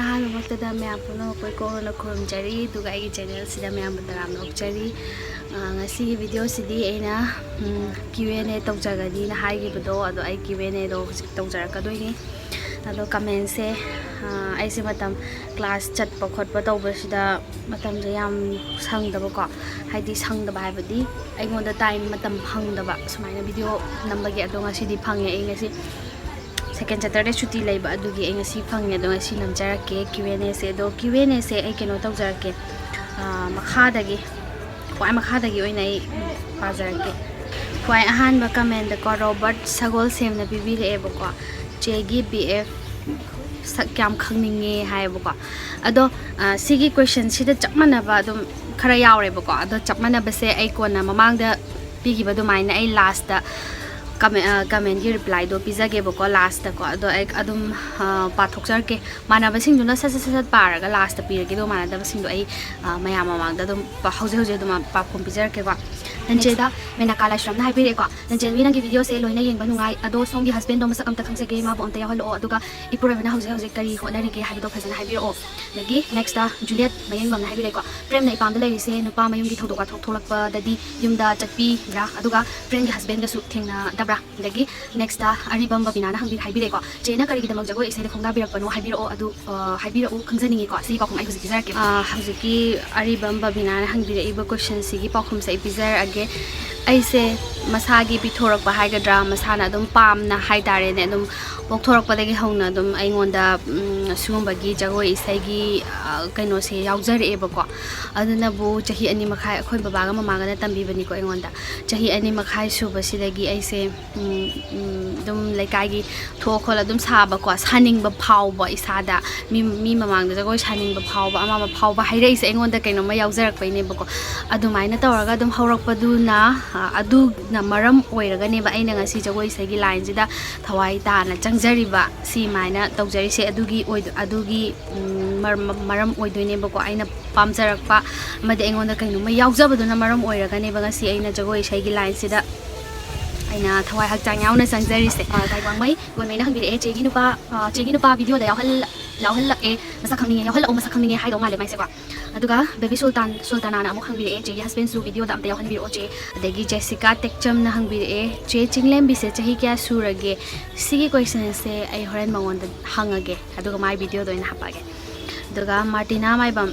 ꯑꯍꯥꯟꯕꯃꯛꯇꯗ ꯃꯌꯥꯝ ꯄꯨꯝꯅꯃꯛ ꯀꯣꯏꯀꯣꯛꯅ ꯈꯨꯔꯨꯝꯖꯔꯤ ꯑꯗꯨꯒ ꯑꯩꯒꯤ ꯆꯦꯅꯦꯜꯁꯤꯗ ꯃꯌꯥꯝꯕꯨ ꯇꯔꯥꯝꯅ ꯑꯣꯛꯆꯔꯤ ꯉꯁꯤꯒꯤ ꯚꯤꯗꯤꯑꯣꯁꯤꯗꯤ ꯑꯩꯅ QnA ꯇꯧꯖꯒꯅꯤꯅ ꯍꯥꯏꯈꯤꯕꯗꯣ ꯑꯗꯣ ꯑꯩ QnAꯗꯣ ꯍꯧꯖꯤꯛ ꯇꯧꯖꯔꯛꯀꯗꯣꯏꯅꯤ ꯑꯗꯣ ꯀꯃꯦꯟꯁꯦ ꯑꯩꯁꯦ ꯃꯇꯝ ꯀ꯭ꯂꯥꯁ ꯆꯠꯄ ꯈꯣꯠꯄ ꯇꯧꯕꯁꯤꯗ ꯃꯇꯝꯁꯦ ꯌꯥꯝ ꯁꯪꯗꯕꯀꯣ ꯍꯥꯏꯗꯤ ꯁꯪꯗꯕ ꯍꯥꯏꯕꯗꯤ ꯑꯩꯉꯣꯟꯗ ꯇꯥꯏꯝ ꯃꯇꯝ ꯐꯪꯗꯕ ꯁꯨꯃꯥꯏꯅ ꯚꯤꯗꯤꯑꯣ ꯅꯝꯕꯒꯤ ꯑꯗꯣ ꯉꯁꯤꯗꯤ ꯐꯪꯉꯦ ꯑꯩ ꯉꯁꯤ ꯁꯦꯀꯦꯟ ꯁꯦꯇꯔꯗꯦ ꯁꯨꯇꯤ ꯂꯩꯕ ꯑꯗꯨꯒꯤ ꯑꯩ ꯉꯁꯤ ꯐꯪꯉꯦ ꯑꯗꯣ ꯉꯁꯤ ꯅꯝꯖꯔꯛꯀꯦ QnAꯁꯦ ꯑꯗꯣ QnAꯁꯦ ꯑꯩ ꯀꯩꯅꯣ ꯇꯧꯖꯔꯛꯀꯦ ꯈ꯭ꯋꯥꯏ ꯃꯈꯥꯗꯒꯤ ꯑꯣꯏꯅ ꯑꯩ ꯄꯥꯖꯔꯛꯀꯦ ꯈ꯭ꯋꯥꯏ ꯑꯍꯥꯟꯕ ꯀꯃꯦꯟꯗꯀꯣ ꯔꯣꯕꯔꯠ ꯁꯒꯣꯜꯁꯦꯝꯅ ꯄꯤꯕꯤꯔꯛꯑꯦꯕꯀꯣ ꯆꯦꯒꯤ BF ꯁꯛ ꯀꯌꯥꯝ ꯈꯪꯅꯤꯡꯉꯦ ꯍꯥꯏꯌꯦꯕꯀꯣ ꯑꯗꯣ ꯁꯤꯒꯤ ꯀ꯭ꯋꯦꯁꯟꯁꯤꯗ ꯆꯞ ꯃꯥꯟꯅꯕ ꯑꯗꯨꯝ ꯈꯔ ꯌꯥꯎꯔꯦꯕꯀꯣ ꯑꯗꯣ ꯆꯞ ꯃꯥꯟꯅꯕꯁꯦ ꯑꯩ ꯀꯣꯟꯅ ꯃꯃꯥꯡꯗ ꯄꯤꯈꯤꯕ ꯑꯗꯨꯃꯥꯏꯅ ꯑꯩ ꯂꯥꯁꯇ कमेंट रिप्लाई दो पीजगेबको लास्ट को अदो एक अदुम पाथोक्चरके मानबसिंगदुना सत सत सत पारगा लास्ट पीरगे दो मानदबसिंगदो आई मयाम ममांगदा अदुम हौजे हौजे दुमा पाखुम पीजरकेको नंजेदा मेना कालाश्रमना हाइबिरेको नंजेवी नंगी वीडियो से लोइना येंगबा नुंगाई अदो सोंगी हस्बैंड दो मसक अमता खंगसेगे माबो अमता याहलो अदुगा इपुरबना हौजे हौजे करी होनरिगे हाइबदो फजना हाइबिरो नगी नेक्स्ट दा जूलियट मयंगबना हाइबिरेको प्रेम नै पामदा लैरिसे नुपा मयुंगी थौदोका थोलकपा ददी युमदा चटपी ब्रा अदुगा फ्रेंड गी हस्बैंड गसु थेंगना दब्रा दगी नेक्स्ट दा अरिबम बबिनाना हंगि हाइबिरेको चेना करिगिदमक जगो इसे खोंगा बिरकपनो हाइबिरो अदु हाइबिरो खंगजनिंगेको सी पाखुम आई हुजिकी जरके हुजिकी अरिबम बबिनाना हंगिरेइबा क्वेश्चन सिगी पाखुम से पिजर अगे ऐसे मसागी पिथोरक हाइगद्रा मसाना अदुम पामना हाइतारेने अदुम पोक्थोरकपदगी हौना अदुम अइंगोंदा सुगुंबगी जगोई इसाइगी कइनोसे यावजरेबको अदुनबु चही अनि मखाय अखोय बाबागा ममागाना तंबीबनिको अइंगोंदा चही अनि मखाय सुबसिदगी ऐसे अदुम लेकाइगी थोखोल अदुम साबको सानिंगबा फावबा इसादा मी ममांगदा जगोय सानिंगबा फावबा अमामा फावबा हाइरेइसे अइंगोंदा कइनोमा यावजरकपैनेबको अदुमाइना तौरगा अदुम हौरकपदुना अदुना मरम ओइरगनेबा अइना ngasi जगोय इसाइगी लाइन जिदा थवाई ताना चंगजरिबा सी माइना तौजरिसे अदुगी मरम ओइदोइनेबको अइना पामजरकपा मदे अइंगोंदा कइनोमा यावजबदुना मरम ओइरगनेबा ngasi अइना जगोय इसाइगी लाइन सिदा अइना थवाई हक्चांग यावना चंगजरिसे गाइवांगमै गोनमैना हंबिरे चेगी नुपा वीडियो दा यावहल्लके मसा खंगनिंगे यावहल्लो मसा खंगनिंगे हाइदो माले माइसेको अदुगा बेबी सुल्तानाना अमुक हंबिरे चेगी हस्बैंड सु वीडियो दा अमता यावहनबिरो चे अदगी जेसिका टेक्चमना हंबिरे चे चिंगलेम्बिसे चही क्या सुरगे सिगी क्वेश्चन से आई होरेन मंगोंदा हंगगे अदुगा माय वीडियो दो इन हापागे अदुगा मार्टिना माइबम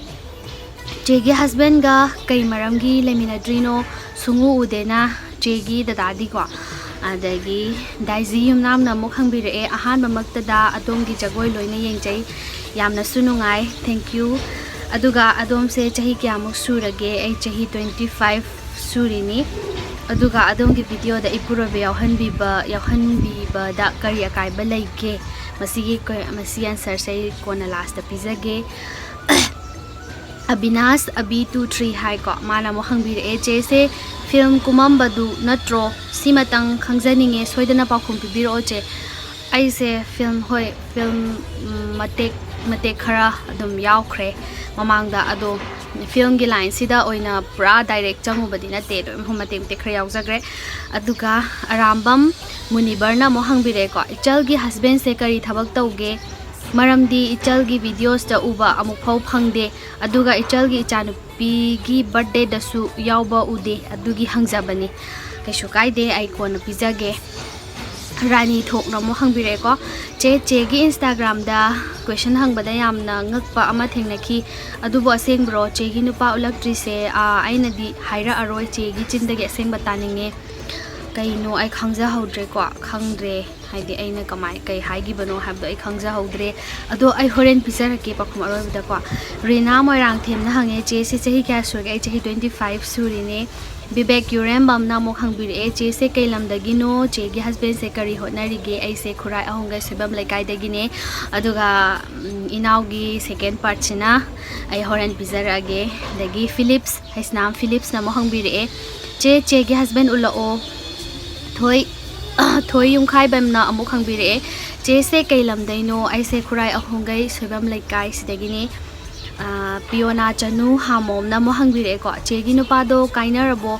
चेगी हस्बैंड गा कई मरमगी लेमिनाड्रिनो सुंगु उदेना चेगी दादादी को अदगी दाइजी युमनामना अमुक हंबिरे अहानबमक्तदा अदोमगी जगोय लोइना येंगजै यामना सुनुंगाई थैंक यू अदुगा अदोम से चही क्यामुक सुरगे आई चही 25 सुरिनी अदुगा अदोमगी वीडियो दा इपुरबे यावहनबीबा दा करी अकाइबा लैगे मसी आंसर से कोना लास्ट पिजगे अविनाश अबी 23 हाई को माना मो हंबिरे चे फिल्म कुमंबदु नत्रो सिमतंग खंगजनिंगे सोइदना पाखुम पिबिरो चे ऐसे फिल्म मतेक खरा अदुम यावख्रे ममांगदा अदो फिल्म की लाइन सिदा ओइना पुरा डायरेक्ट चंगुबदि नते दो मतेक खरा यावजग्रे अदुगा अरामबम मुनिबरना मो हंबिरे को इचल की हस्बैंड से करी थबक तौगे मरमदी इचल की वीडियोस दा उबा अमुक फाव फंगदे अदुगा इचल की इचानुपी की बर्थडे दसु यावबा उदे अदुगी हंगजाबनी कैसु कायदे आई कोन पिजगे रानी थोकना मो हंबिरे को चेगी इंस्टाग्राम दा question हंगबदा यामना ngakpa ama thengnaki adubo asengbro chegi nupa ulaktri se ainadi haira aroi chegi chindagi asengba taninge kaino ai khangja hodre ko khangdre haidi aina kamai kai haigi bano habdo ai khangja hodre ado ai horen pisar ke pakhum aroi bida ko rina moirang themna hange che se chehi kya surge ai chehi 25 surine Bibek Yurembam Namok Hangbire Che se Kailam Dagino, Chegi husband se Kari Hotnarige, I say Kurai Ahonga Sebam like I Dagine, Aduga Inaugi, second part China, I Horan Pizarage, Dagi Phillips, his name Phillips Namohangbire, Chegi husband Ula O Toy Yung Kai Bamna Amok Hangbire, Che se Kailam Dino, I say Kurai Ahonga Sebam like guys Dagine. Piona chanu hamom na mo hangbire ko chegi nupado kainarabo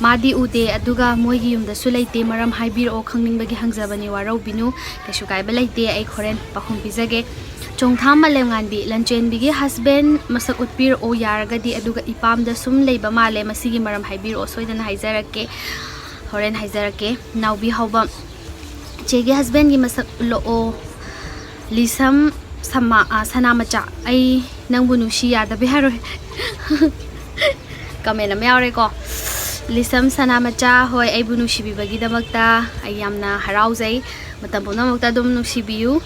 madi ude aduga moigi yumda su leite maram haibiro khangningbagi hangjabani warau binu kaisu kaiba leite ai khoren pakhum pizage Chongtham Malemnganbi Lanjenbigi husband masak utpir o yaragadi aduga ipamda sum leiba male masigi maram haibir o soidana haizarake horen haizarake naubi hawba chegi husband gi masak lo o lisam sama sanamacha ai nangbu nushi yadabi haro kamena meawre ko lisam sanamacha hoi ai bu nushi bibagi damakta ai yamna harauzai matam punamakta dum nushi biu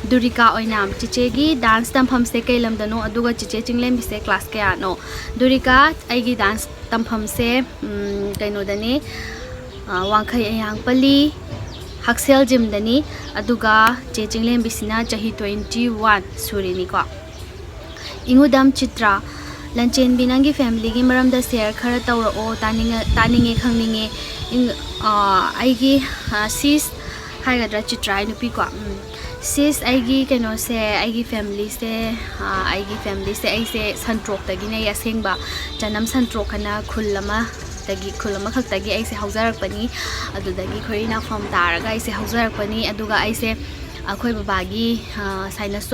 Durika oinam chichegi dance tampham se kailam dano aduga chiche chinglem bise class kaya no Durika aigi dance tampham se kaino dani wangkhai ayang pali haksel gym dani aduga che chinglem bisina chahi 21 surini ko ingudam chitra lanchen binangi family gi maram da share khara tawra o taninge khangninge aigi sis haigadra chitra nupi ko sis aigi kano se aigi family se aise santrok tagi na yasengba janam santrok kana khulama khaktagi aise hauzarak pani adudagi khorina form taraga aise hauzarak pani aduga aise akhoi babagi sinus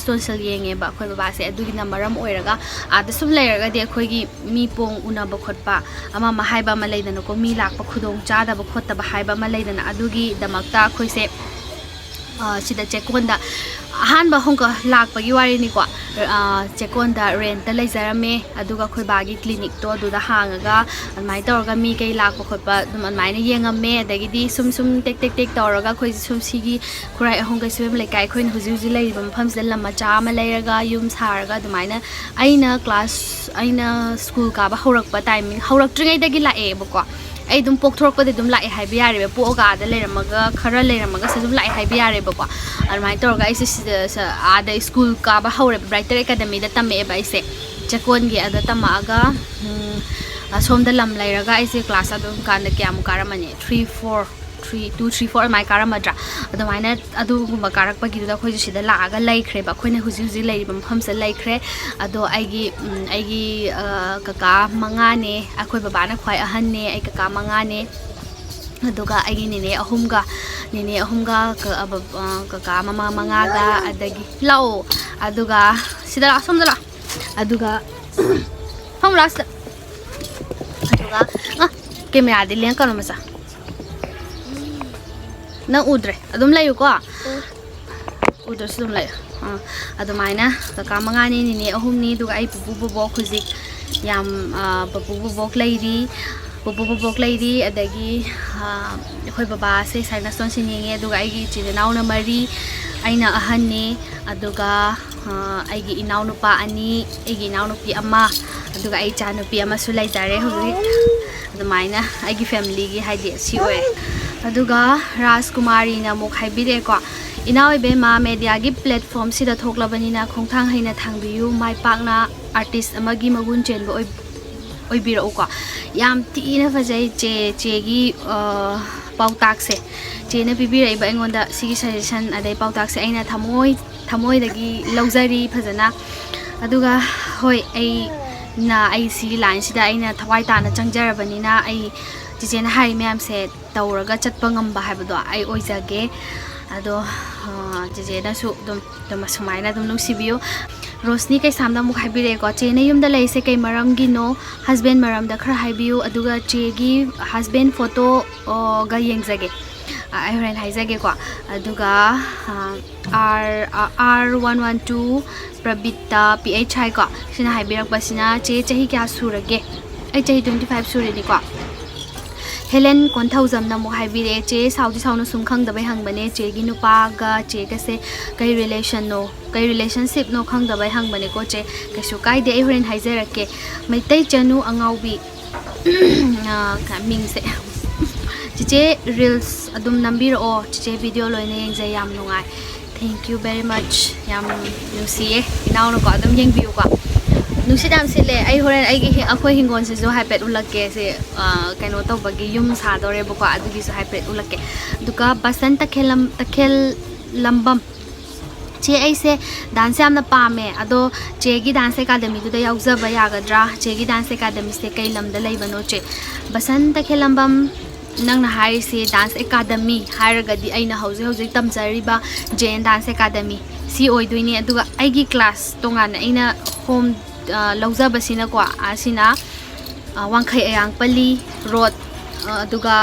tonsil yenge ba akhoi baba se adugi na maram oiraga ada sum leiraga de akhoi gi mi pong unaba khotpa ama mahaiba ma leidana ko mi lakpa khudong chada ba khotta ba haiba ma leidana adugi damakta akhoi se sida chekonda ahanba hongka lakpagi wari ni ko chekonda rent ta leizarame aduga khoi bagi clinic to aduda hangaga almai tawraga mi kai lakpa khotpa dum almai na yengame adagidi sum tek tawraga khoi sum sigi khurai hongka swem lekai khoin huji leibam phamsel lama cha ma leiraga yum saraga dumaina aina school ka ba horakpa timing horak tringai dagi lae bako ai dum pokthorok ko de dum lai hai biare be po ga da leramaga khara leramaga se dum lai hai biare ba ko almai tor ga ise ada school ka ba hore brighter academy da tame ba ise chakon gi ada tamaga asom da lam lairaga ise class adum kan da kyam karamane 2 3 4 mai karamadra adumaina adugumba karakpa gi da khoi sida laaga laikhre ba khoina huji leibam phamsa laikhre ado aigi kaka mangane akhoi baba na khwai ahan ne ai kaka mangane aduga aigi nene ahumga kaka mama mangaga adagi lao aduga sida asomdala aduga hamrasta aduga camera de leng kanu masa nang udre adum layu ko udre sum layu adumaina kaka mangani ni ahumni duga ai pupu bo khuzik yam pupu bok lairi adagi khoi baba se saina son sinenge duga ai gi chinaw na mari aina ahanne aduga aigi inaw nupa ani aigi inaw nupi ama aduga ai cha nupi ama su laijare hobi adumaina aigi family gi haidi si oe aduga Rajkumari na muk haibire ko inawi be ma media gi platform sida thoklabani na khongthang haina thangbiyu mai pakna artist amagi magun chen bo oi bira ko yam tina fajai che gi pautak se che na bibira iba engonda sigi suggestion adai pautak se aina thamoi dagi laujari phajana aduga hoi ai si line sida aina thawai ta na changjarabani na ai Jijena hari mayam se tawraga chatpa ngamba haibado ai oijage ado jijena su dum sumaina dum nungsibiyo Rosni kai samda muk haibire ko che na yumda lai se kai maram gi no husband maram da khar haibiyu aduga che gi husband photo ga yengjage ai horen haijage ko aduga R112 Prabita PH hai ko sina haibirak basina che chahi kya surage ai chahi 25 sure ni ko Helen konthawjam na mo haibire che saunu sumkhang da bai hangbane che gi nupa ga che ka se kai relationship no khang da bai hangbane ko che kaisu kai de ai horen haijarake maitai chanu angaubi ka ming se chiche reels adum nambir o chiche video loine yengja yam nungai thank you very much yam nusie inaw no ko adum yengbiu ko nusidam sile ai horen ai gi akhoi hingon se jo haipet ulake se kaino to bagi yum sa dore boko adugi so haipet ulake duka basan takhel lambam che ai se dance amna pame ado che gi dance academy du da yaujaba yagadra che gi dance academy se kai lam da leibano che basan takhel lambam nang na hari se dance academy haragadi aina hauji tamjari ba Jain dance academy C ओइदोइने अदुगा आइगी class तोंगान अइना home लौजबसिना को आसिना वांखै अयांगपल्ली road अदुगा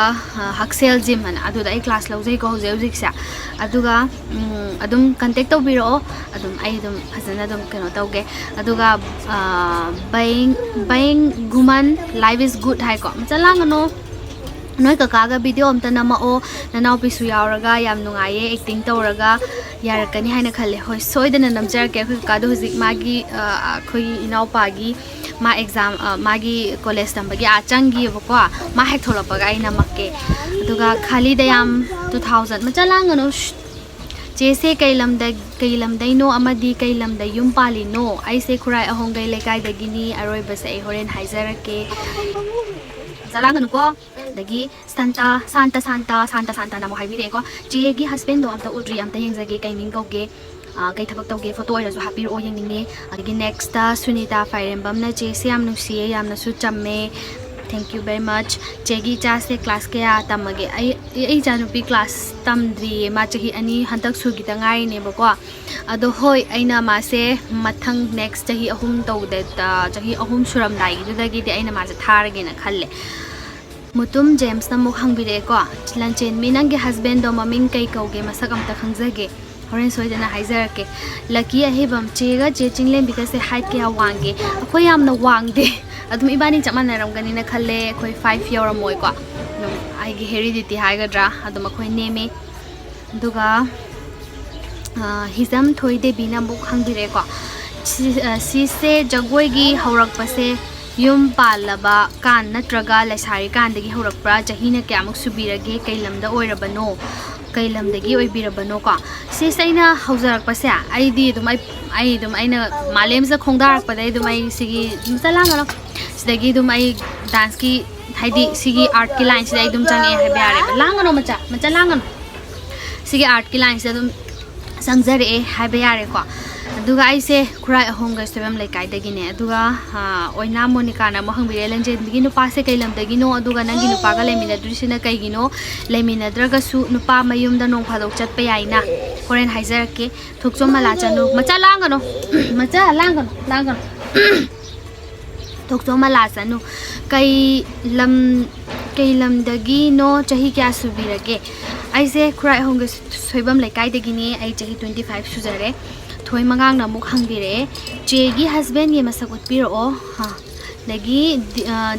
हक्सेल gym हना अदुदा आई class लौजै को हौजे हौजिकसा अदुगा अदुम contact तौबिरो अदुम आई अदुम फजना अदुम कनो तौगे अदुगा बाइंग गुमन लाइफ इज गुड हाइ को मचलांगनो नोय ककागा वीडियो अमता नमाओ ननाव पिसु यावरगा याम नुंगाये एक्टिंग तौरगा यारकनी हाइना खले होय सोइदना नमजरके कादो हुजिक मागी खोई इनाव पागी मा एग्जाम मागी कॉलेज तंबगी आचंगी बको मा हेक थोलपगा आइना मक्के अदुगा खाली दयाम 2000 मचलांगनो चेसे कैलमदैनो अमदी कैलमदै युम पालिनो आइसे खुराय अहोंगै लेकाइदगिनी अरोइबसे आई होरेन हाइजरके चलांगनुको दगी सांता नमो हाइबिरेको चेगी हस्बैंड दो अमता उद्री अमता यंगजगे कैमिंग कौगे कई थबक तौगे फोटो ओइरसु हापिरो यंगनिंगे अदगी नेक्स्ट सुनीता फाइरेंबमना चेसे याम नुसिए यामनसु चम्मे थैंक यू वेरी मच चेगी चासे क्लास कया तमगे आई जानुपी क्लास तमद्री मा चही अनि हंतक सुगिता ngaइनेबको अदो होय आइना मासे मथंग नेक्स्ट चही अहुम तौदे चही अहुम सुरमदाई दुदगी दे आइना मासे थारगेना खल्ले मुतुम जेम्स नमुक हंबिरेको लंचेन मी नंगे हस्बैंड दो ममिंग कई कौगे मसक अमता खंगजगे होरेन सोइदना हाइजरके लकी अहेबम चेगा चे चिंगलेम बिकसे हाइट के वांगे अखोय यामना वांगदे अदुम इबानी चमनरमगनी ना खल्ले अखोय 5 यौरमोय को आइगी हेरिडिटी हाइगद्रा अदुम अखोय नेमे दुगा हिजम थोइदे बिना मुक हंबिरेको सिसे जगोयगी हौरकपसे युम पालबा कान नत्रगा लेसारी कानदगी हौरकप्रा जहीना क्यामुक सुबिरगे कैलमदा ओइरबनो कैलमदगी ओइबिरबनो को सिसैना हौजरकपसे आइदी दुम आइना मालेमजा खोंदारकपदै दुम आई सिगी चलांगनो सिदगी दुम आई डांस की हाइदी सिगी आर्ट की लाइन सिदै दुम चंगे हाइबे यारे लांगनो मचा लांगनो सिगी आर्ट की लाइन से दुम संगजरे हाइबे यारे को अदुगा आइसे खुराय अहोंगा स्टेबम लेकाइदगिने अदुगा ओइना मोनिका ना महंबिरे लंजेदगी नुपासे कैलमदगिनो अदुगा नंगी नुपागा लेमिनद्रिसिना कैगिनो लेमिनद्रगसु नुपा मयुमदा नों फादोक चटपे याइना होरेन हाइजरके थुकचो मला चनु मचा लांगनो थुकचो मला चनु कैलमदगी नो चही क्या सुबिरगे आइसे खुराय अहोंगा सोइबम लेकाइदगिने आई चही 25 सुजरे थोय मंगांग नमुक हंगिरे चेगी हस्बैंड ये मसक उत्पिरो लगी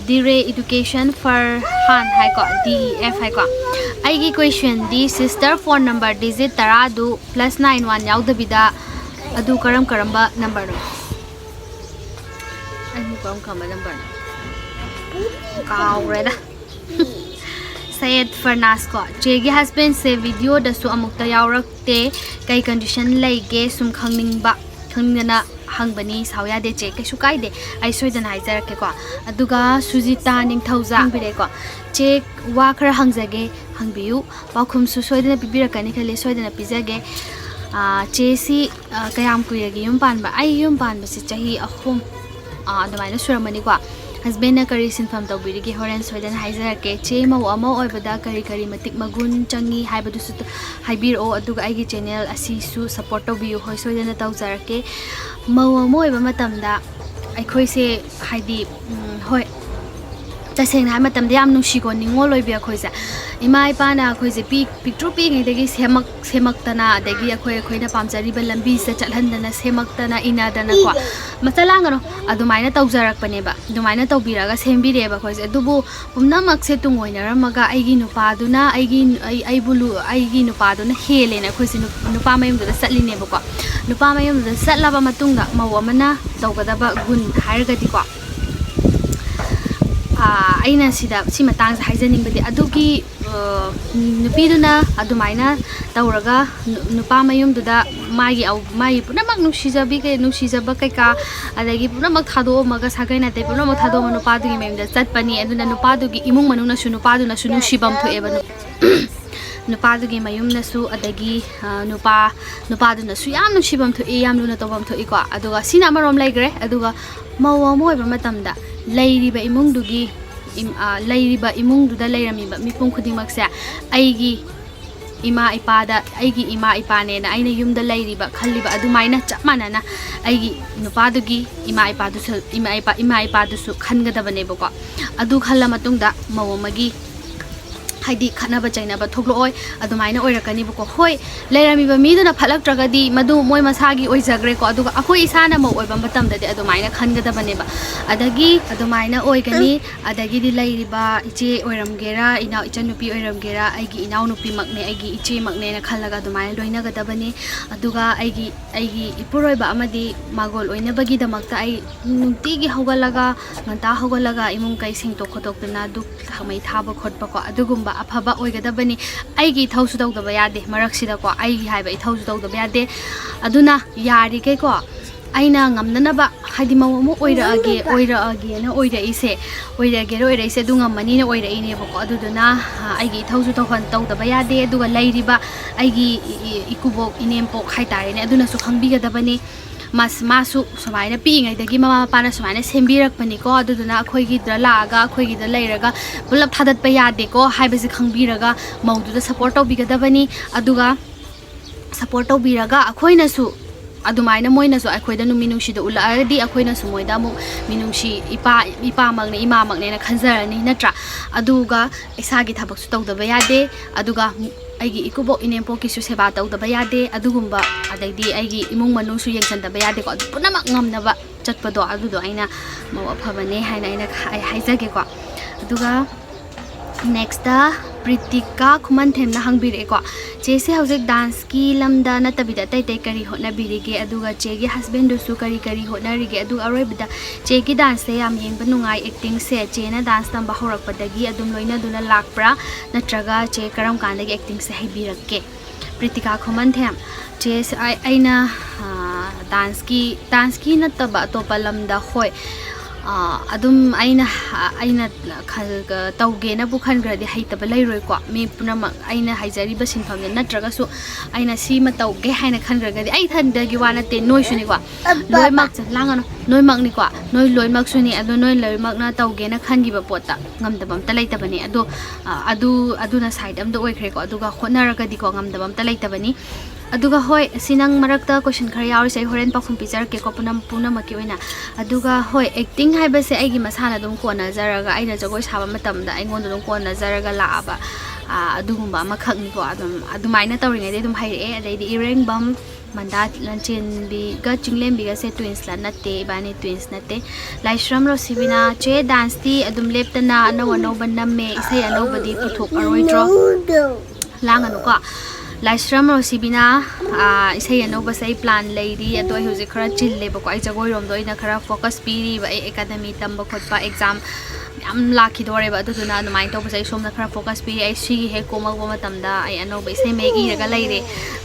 दिरे एजुकेशन फॉर हान हाई को DEF हाई को आइगी क्वेश्चन दी सिस्टर फोन नंबर डिजिट 12 +91 याउदबिदा अदु करम्बा नंबर नो आई करम्बा नंबर काउरेदा सैयद फरनास को चेगी हस्बैंड से वीडियो दसु अमुक्ता यावरकते कई कंडीशन लेगे सुम खंगना हंगबनी सावया दे चे कैसु काइदे आई सोइदना हाइजरके को अदुगा सुजिता निंगथौजा बिरे को चेक वा खरा हंगजगे हंगबियु पाखुमसु सोइदना पिबिरकनी खले सोइदना पिजगे चेसी कयाम कुइरगे युम पानबा आई युम पानबा से चाही अहुम अदमाइना सुरमनी को हस्बैंड करी सिंफम तौबिरिगे होरेन सोइदन हाइजरके चे मौ अमो ओइबदा करी मतिक मगुन चंगी हाइबदुसु हाइबिरो अदुगा आइगी चैनल असिसु सपोर्ट तौबियु होय सोइदन तौजरके मौ अमो ओइबा मतमदा अखोइसे हाइदी होय तसेंना हाइ मतमदा याम नुसिको निंगो लोइबि अखोइसे इमा इपाना अखोइसे पिक्ट्रु पिङैदगी सेमक्तना अदगी अखोइना पामजरिबा लंबी से चलहन्दना सेमक्तना इनादना को मचलांगनो अदुमाइना तौजरकपनेबा दुमाइना तौबिरागा सेमबिरेबा अखोइसे अदुबु पुमनमक से तुंगोइनरमगा आइगी नुपादुना आइगी नुपादुना हेलेना अखोइसे नुपा मयमदुदा सटलिनेबको नुपा मयमदुदा सटलाबा मतुंगा मौ अमना तौगदबा गुन हाइरगदिको आइना सिदा सि मतांग हाइजनिंगबदि अदुगी नुपीदुना अदुमाइना तौरगा नुपा मयुमदुदा मागी पुनमक नुसिजबा कैका अदगी पुनमक थादोमगा सागैनाते पुनमक थादोम नुपादुगी मेमदा चटपनी अदुना नुपादुगी इमुंग मनुनासु नुपादुनासु नुसिबम थोएबा नुपादुगी मयुमनासु अदगी नुपादुनासु याम नुसिबम थोए याम लुना तौबम थोएको अदुगा सिना मरोम लैग्रे अदुगा मौ अमोइबा मतमदा लैरिबा इमुंगदुदा लैरमिबा मिपुं खुदिमक्से आइगी ima ipada aigi ima ipane na aina yumda lairiba khalliba adumaina chap manana aigi nupadugi ima ipadusu khangadabane bako adu khalla matungda mawomagi haidi khanaba chainaba thoklooi adumaina oirakani bako hoi leiramiba miduna phalaktragadi madu moi masagi oijagre ko aduga akoi isana mo oiba matamda de adumaina khangadabane ba adagi adumaina oigani adagi di lairiba iche oiramgera ina ichanupi oiramgera aigi inau nupi makne aigi iche makne na khallaga adumaina loina gadabane aduga aigi ipuroiba amadi magol oinabagi damakta ai nutigi hogalaga nganta hogalaga imung kai singto khotokna duk thamai thaba khotpa ko adugumba afaba oigadabani aigi thausu tawdaba yade maraksida ko aigi haiba thausu tawdaba yade aduna yari ke ko aina ngamnanaba hadi mamu oiraage na oiraise du ngamani na oiraine bako aduduna aigi thausu tawdaba yade aduga lairiba aigi ikubok inempo khaitare ne aduna su khangbigadabani masu sumaina piingai dagi mama pana sumaina sembirak pani ko aduduna akhoi gi dra laaga akhoi gi da leiraga pulap thadat pa yade ko haibasi khangbiraga maudu da support tawbigadabani aduga support tawbiraga akhoina su adumaina moina su akhoida nu minungshi da ulaadi akhoina su moida mu minungshi ipa magne ima magne na khanjarani natra aduga isagi thabak su tawdaba yade aduga aigi ikubo inempo kisu seba tawdaba yade adugumba adagi aigi imung manung su yengchandaba yade ko punamak ngamnaba chatpado adudo aina mawa phabane haina aina haijage ko aduga next Pritika kuman them na hangbire ko chese hojik dance ki lamda na tabida tai kari hotna birige aduga chegi husband su kari hotna rige adu aroi bida chegi dance se yam yeng banungai acting se chena dance tamba horak padagi adum loina duna lakpra natraga che karam kandagi acting se haibirakke Pritika kuman them chese aina dance ki na taba topa lamda hoi adum aina tauge na bukhan gradi haitaba lairoi ko me punama aina haijari ba sinfam natraga su aina sima tauge haina khangragadi ai thandagi wana te noi suni ko loi mak langano noi mak ni ko noi loi mak suni adu noi loi mak na tauge na khangi ba pota ngamdabam ta laitabani adu na side am da oikhre ko aduga khonaragadi ko ngamdabam ta laitabani aduga hoi sinang marakta question khar yauri sai horen pakhum picture ke ko puna maki oina aduga hoi acting haiba se aigi masana dum ko nazaraga aina jagoi saba matamda aingon dum ko nazaraga laaba adugumba makhakni ko adumaina tawringai de dum haire adai ireng bam manda lanchen bi ga chinglem bi ga se twins la natte bani twins natte laishram ro sibina che dance ti adum leptana no bannamme isai anobadi puthok aroidro langanu ko Laishram Rosibina isai anoba sai plan lady ado ai hoje khara chille ba ko ai jagoi rom do ina khara focus piri ba academy tamba khotpa exam yam lakhi dore ba aduna numai to ba sai somna khara focus piri ai si he komal ba matamda ai anoba isai megi raga laire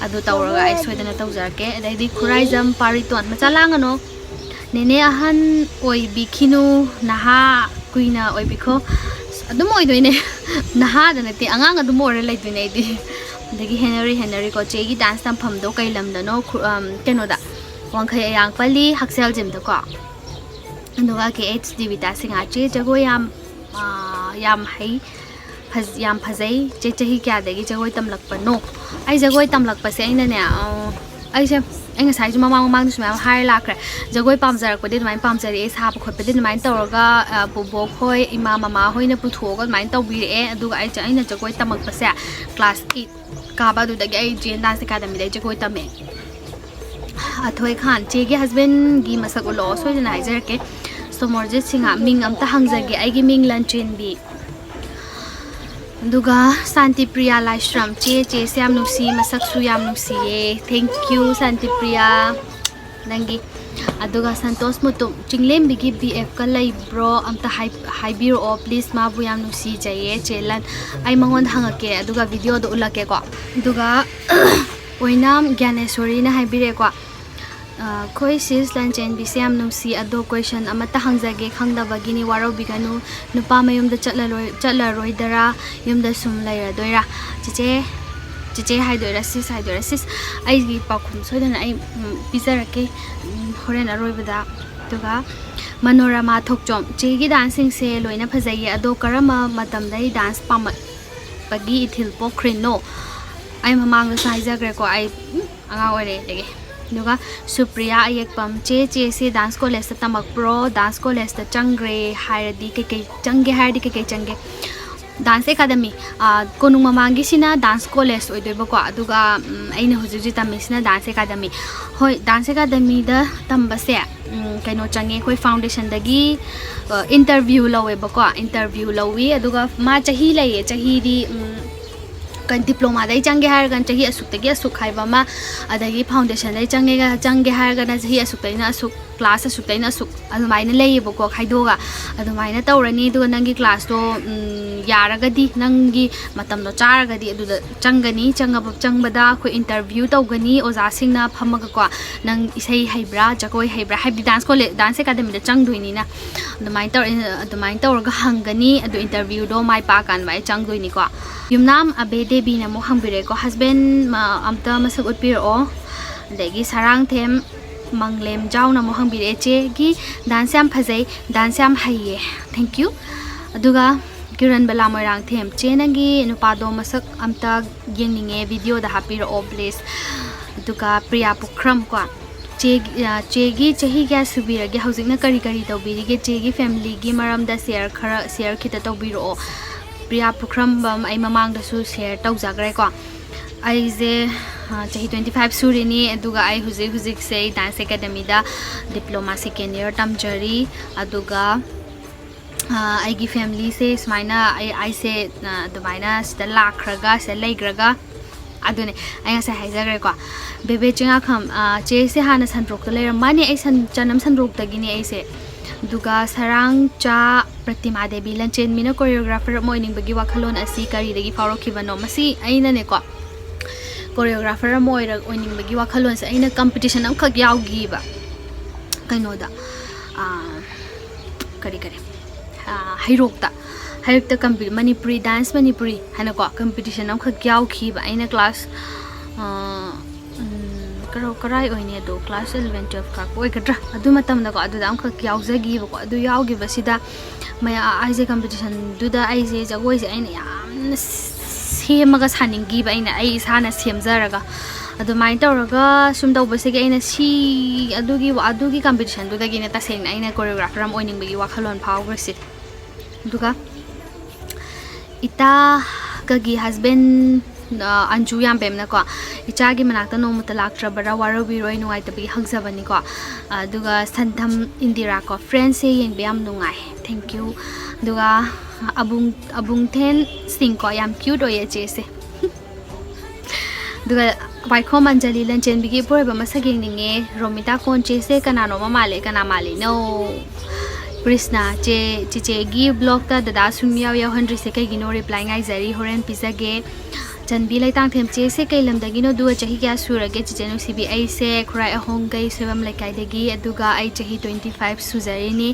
adu tawraga ai soidana tawjarke adai di khuraizam pariton machalangano nene ahan oi bikhinu naha kuina oi bikho adum oi doine naha danate angang adum ore laidune di dagi Henry ko chegi dance tam pham do kai lam da no keno da wangkhai yang pali haksel jim da ko anduga ke HD vita singa che jago yam hai yam phazai che chehi kya dagi jagoi tamlak pa no ai jagoi tamlak pa se aina ne ai se anh sai ju mamang su ma hai la kre jagoi pamjar ko de mai pamjar e sa khot pe de mai tawraga bobo khoi ima mama hoi na putho ga mai tawbi e aduga ai cha aina jagoi tamak pa se class 8 Kaba du dagi ai Jane Dance Academy dai jagoi tame athoi khan che gi husband gi masak ulo so jana haijar ke so morje singa ming amta hangjage ai gi ming lanchin bi duga Santi Priya Laishram che siam nusi masak su yam nusi ye thank you Santi Priya nangi aduga Santos mutum chinglem bigi BF ka lai bro amta haibiro o please ma bu yam nusi jaye chelan ai mangon hangake aduga video do ulake ko aduga oinam Gyaneswari na haibire ko koi sis lanchen bi siam nusi ado question amata hangjage khangda gini waroubiganu nupa mayum da chatla roi dara yum da sum laira doira chiche haidoira sis ai gi pakhum soidana ai bizarake horen aroibada duga Manorama thokchom chegi dancing se loina phajai ado karama matam dai dance pamat pagi ithil pokhrino ai mamang da sai jagre ko ai anga ore dege duga Supriya ayekpam che se dance college ta tamak pro dance college ta changre hairadi ke change hairadi ke change dance academy konung mamangi sina dance college oidoiba ko aduga aina hujuji tamisina dance academy hoi dance academy da tambase kaino change khoi foundation dagi interview lawe ba ko interview lawi aduga ma chahi laye chahi di kan diploma dai change har gan chahi asuk tagi asuk khaiba ma adagi foundation dai change har gan chahi asuk tai na asuk class asuk tai na asuk adumaina lei ba ko khaidoga adumaina tawrani du nangi class to yaragadi nangi matam no charagadi aduda changani changbada ko interview tawgani oza singna phamaga ko nang isai haibra jakoi haibra habi dance academy da changduini na adumain tawraga hangani adu interview do mai pa kan bai changduini ko yumnam abe debi na mo hangbire ko husband amta masak utpir o degi sarang them manglem jaw na mo hangbire che gi dance am phajai dance am haiye thank you aduga kiran bala moirang them che nangi nupa do masak amta yengninge video da hapir o please aduga priya pukram ko che gi chahi ga subira gi housing na kari tawbiri ge che gi family gi maram da share khita tawbiro priya pukram bam ai mamang da su share taw jagre ko ai je chahi 25 surini aduga ai huzik se dance academy da diploma second year tamjari aduga aigi family se smaina ai se dumaina sta lakhraga se leigraga adune ai sa haijagre ko bebe chinga kham che se hana sanrok le mani ai san chanam sanrok tagini ai se duga sarang cha pratima devi lanchen mina choreographer moining bagi wakhalon asi kari degi faro khibano masi aina ne ko choreographer moira oining bagi wakhalon se aina competition am khak yawgi ba kaino da kari hairokta manipuri dance manipuri hana ko competition am khak yawgi ba aina class karai oine do class 11 12 ka koi kadra adu matam da ko adu am khak yawjagi ba ko adu yawgi ba sida maya aise competition du da aise jagoi se aina yam semaga saningi ba aina ai sana semjaraga adu mai tawraga sum daw ba se aina si adugi competition du da gina ta seng aina choreographer am oining bagi wakhalon phawgra sit duga ita kagi husband anju yam pemna ko ichagi manakta no mutalaktra bara waroubiroi nuai tabi hangsabani ko aduga santham indira ko friends se yeng beam nungai thank you duga abung ten sing ko yam cute oye che se duga waikho manjali lanchen bigi porba masaging ninge romita kon che se kanano mamale kana male no Krishna che gi blog ta dada sumyaw yaw 100 se kai gino reply ngai zari horen pizza ge chanbi lai tang them che se kai lam dagi no du chahi kya surage che no cbi se khrai ahong gai sebam lai kai dagi aduga ai chahi 25 suzari ni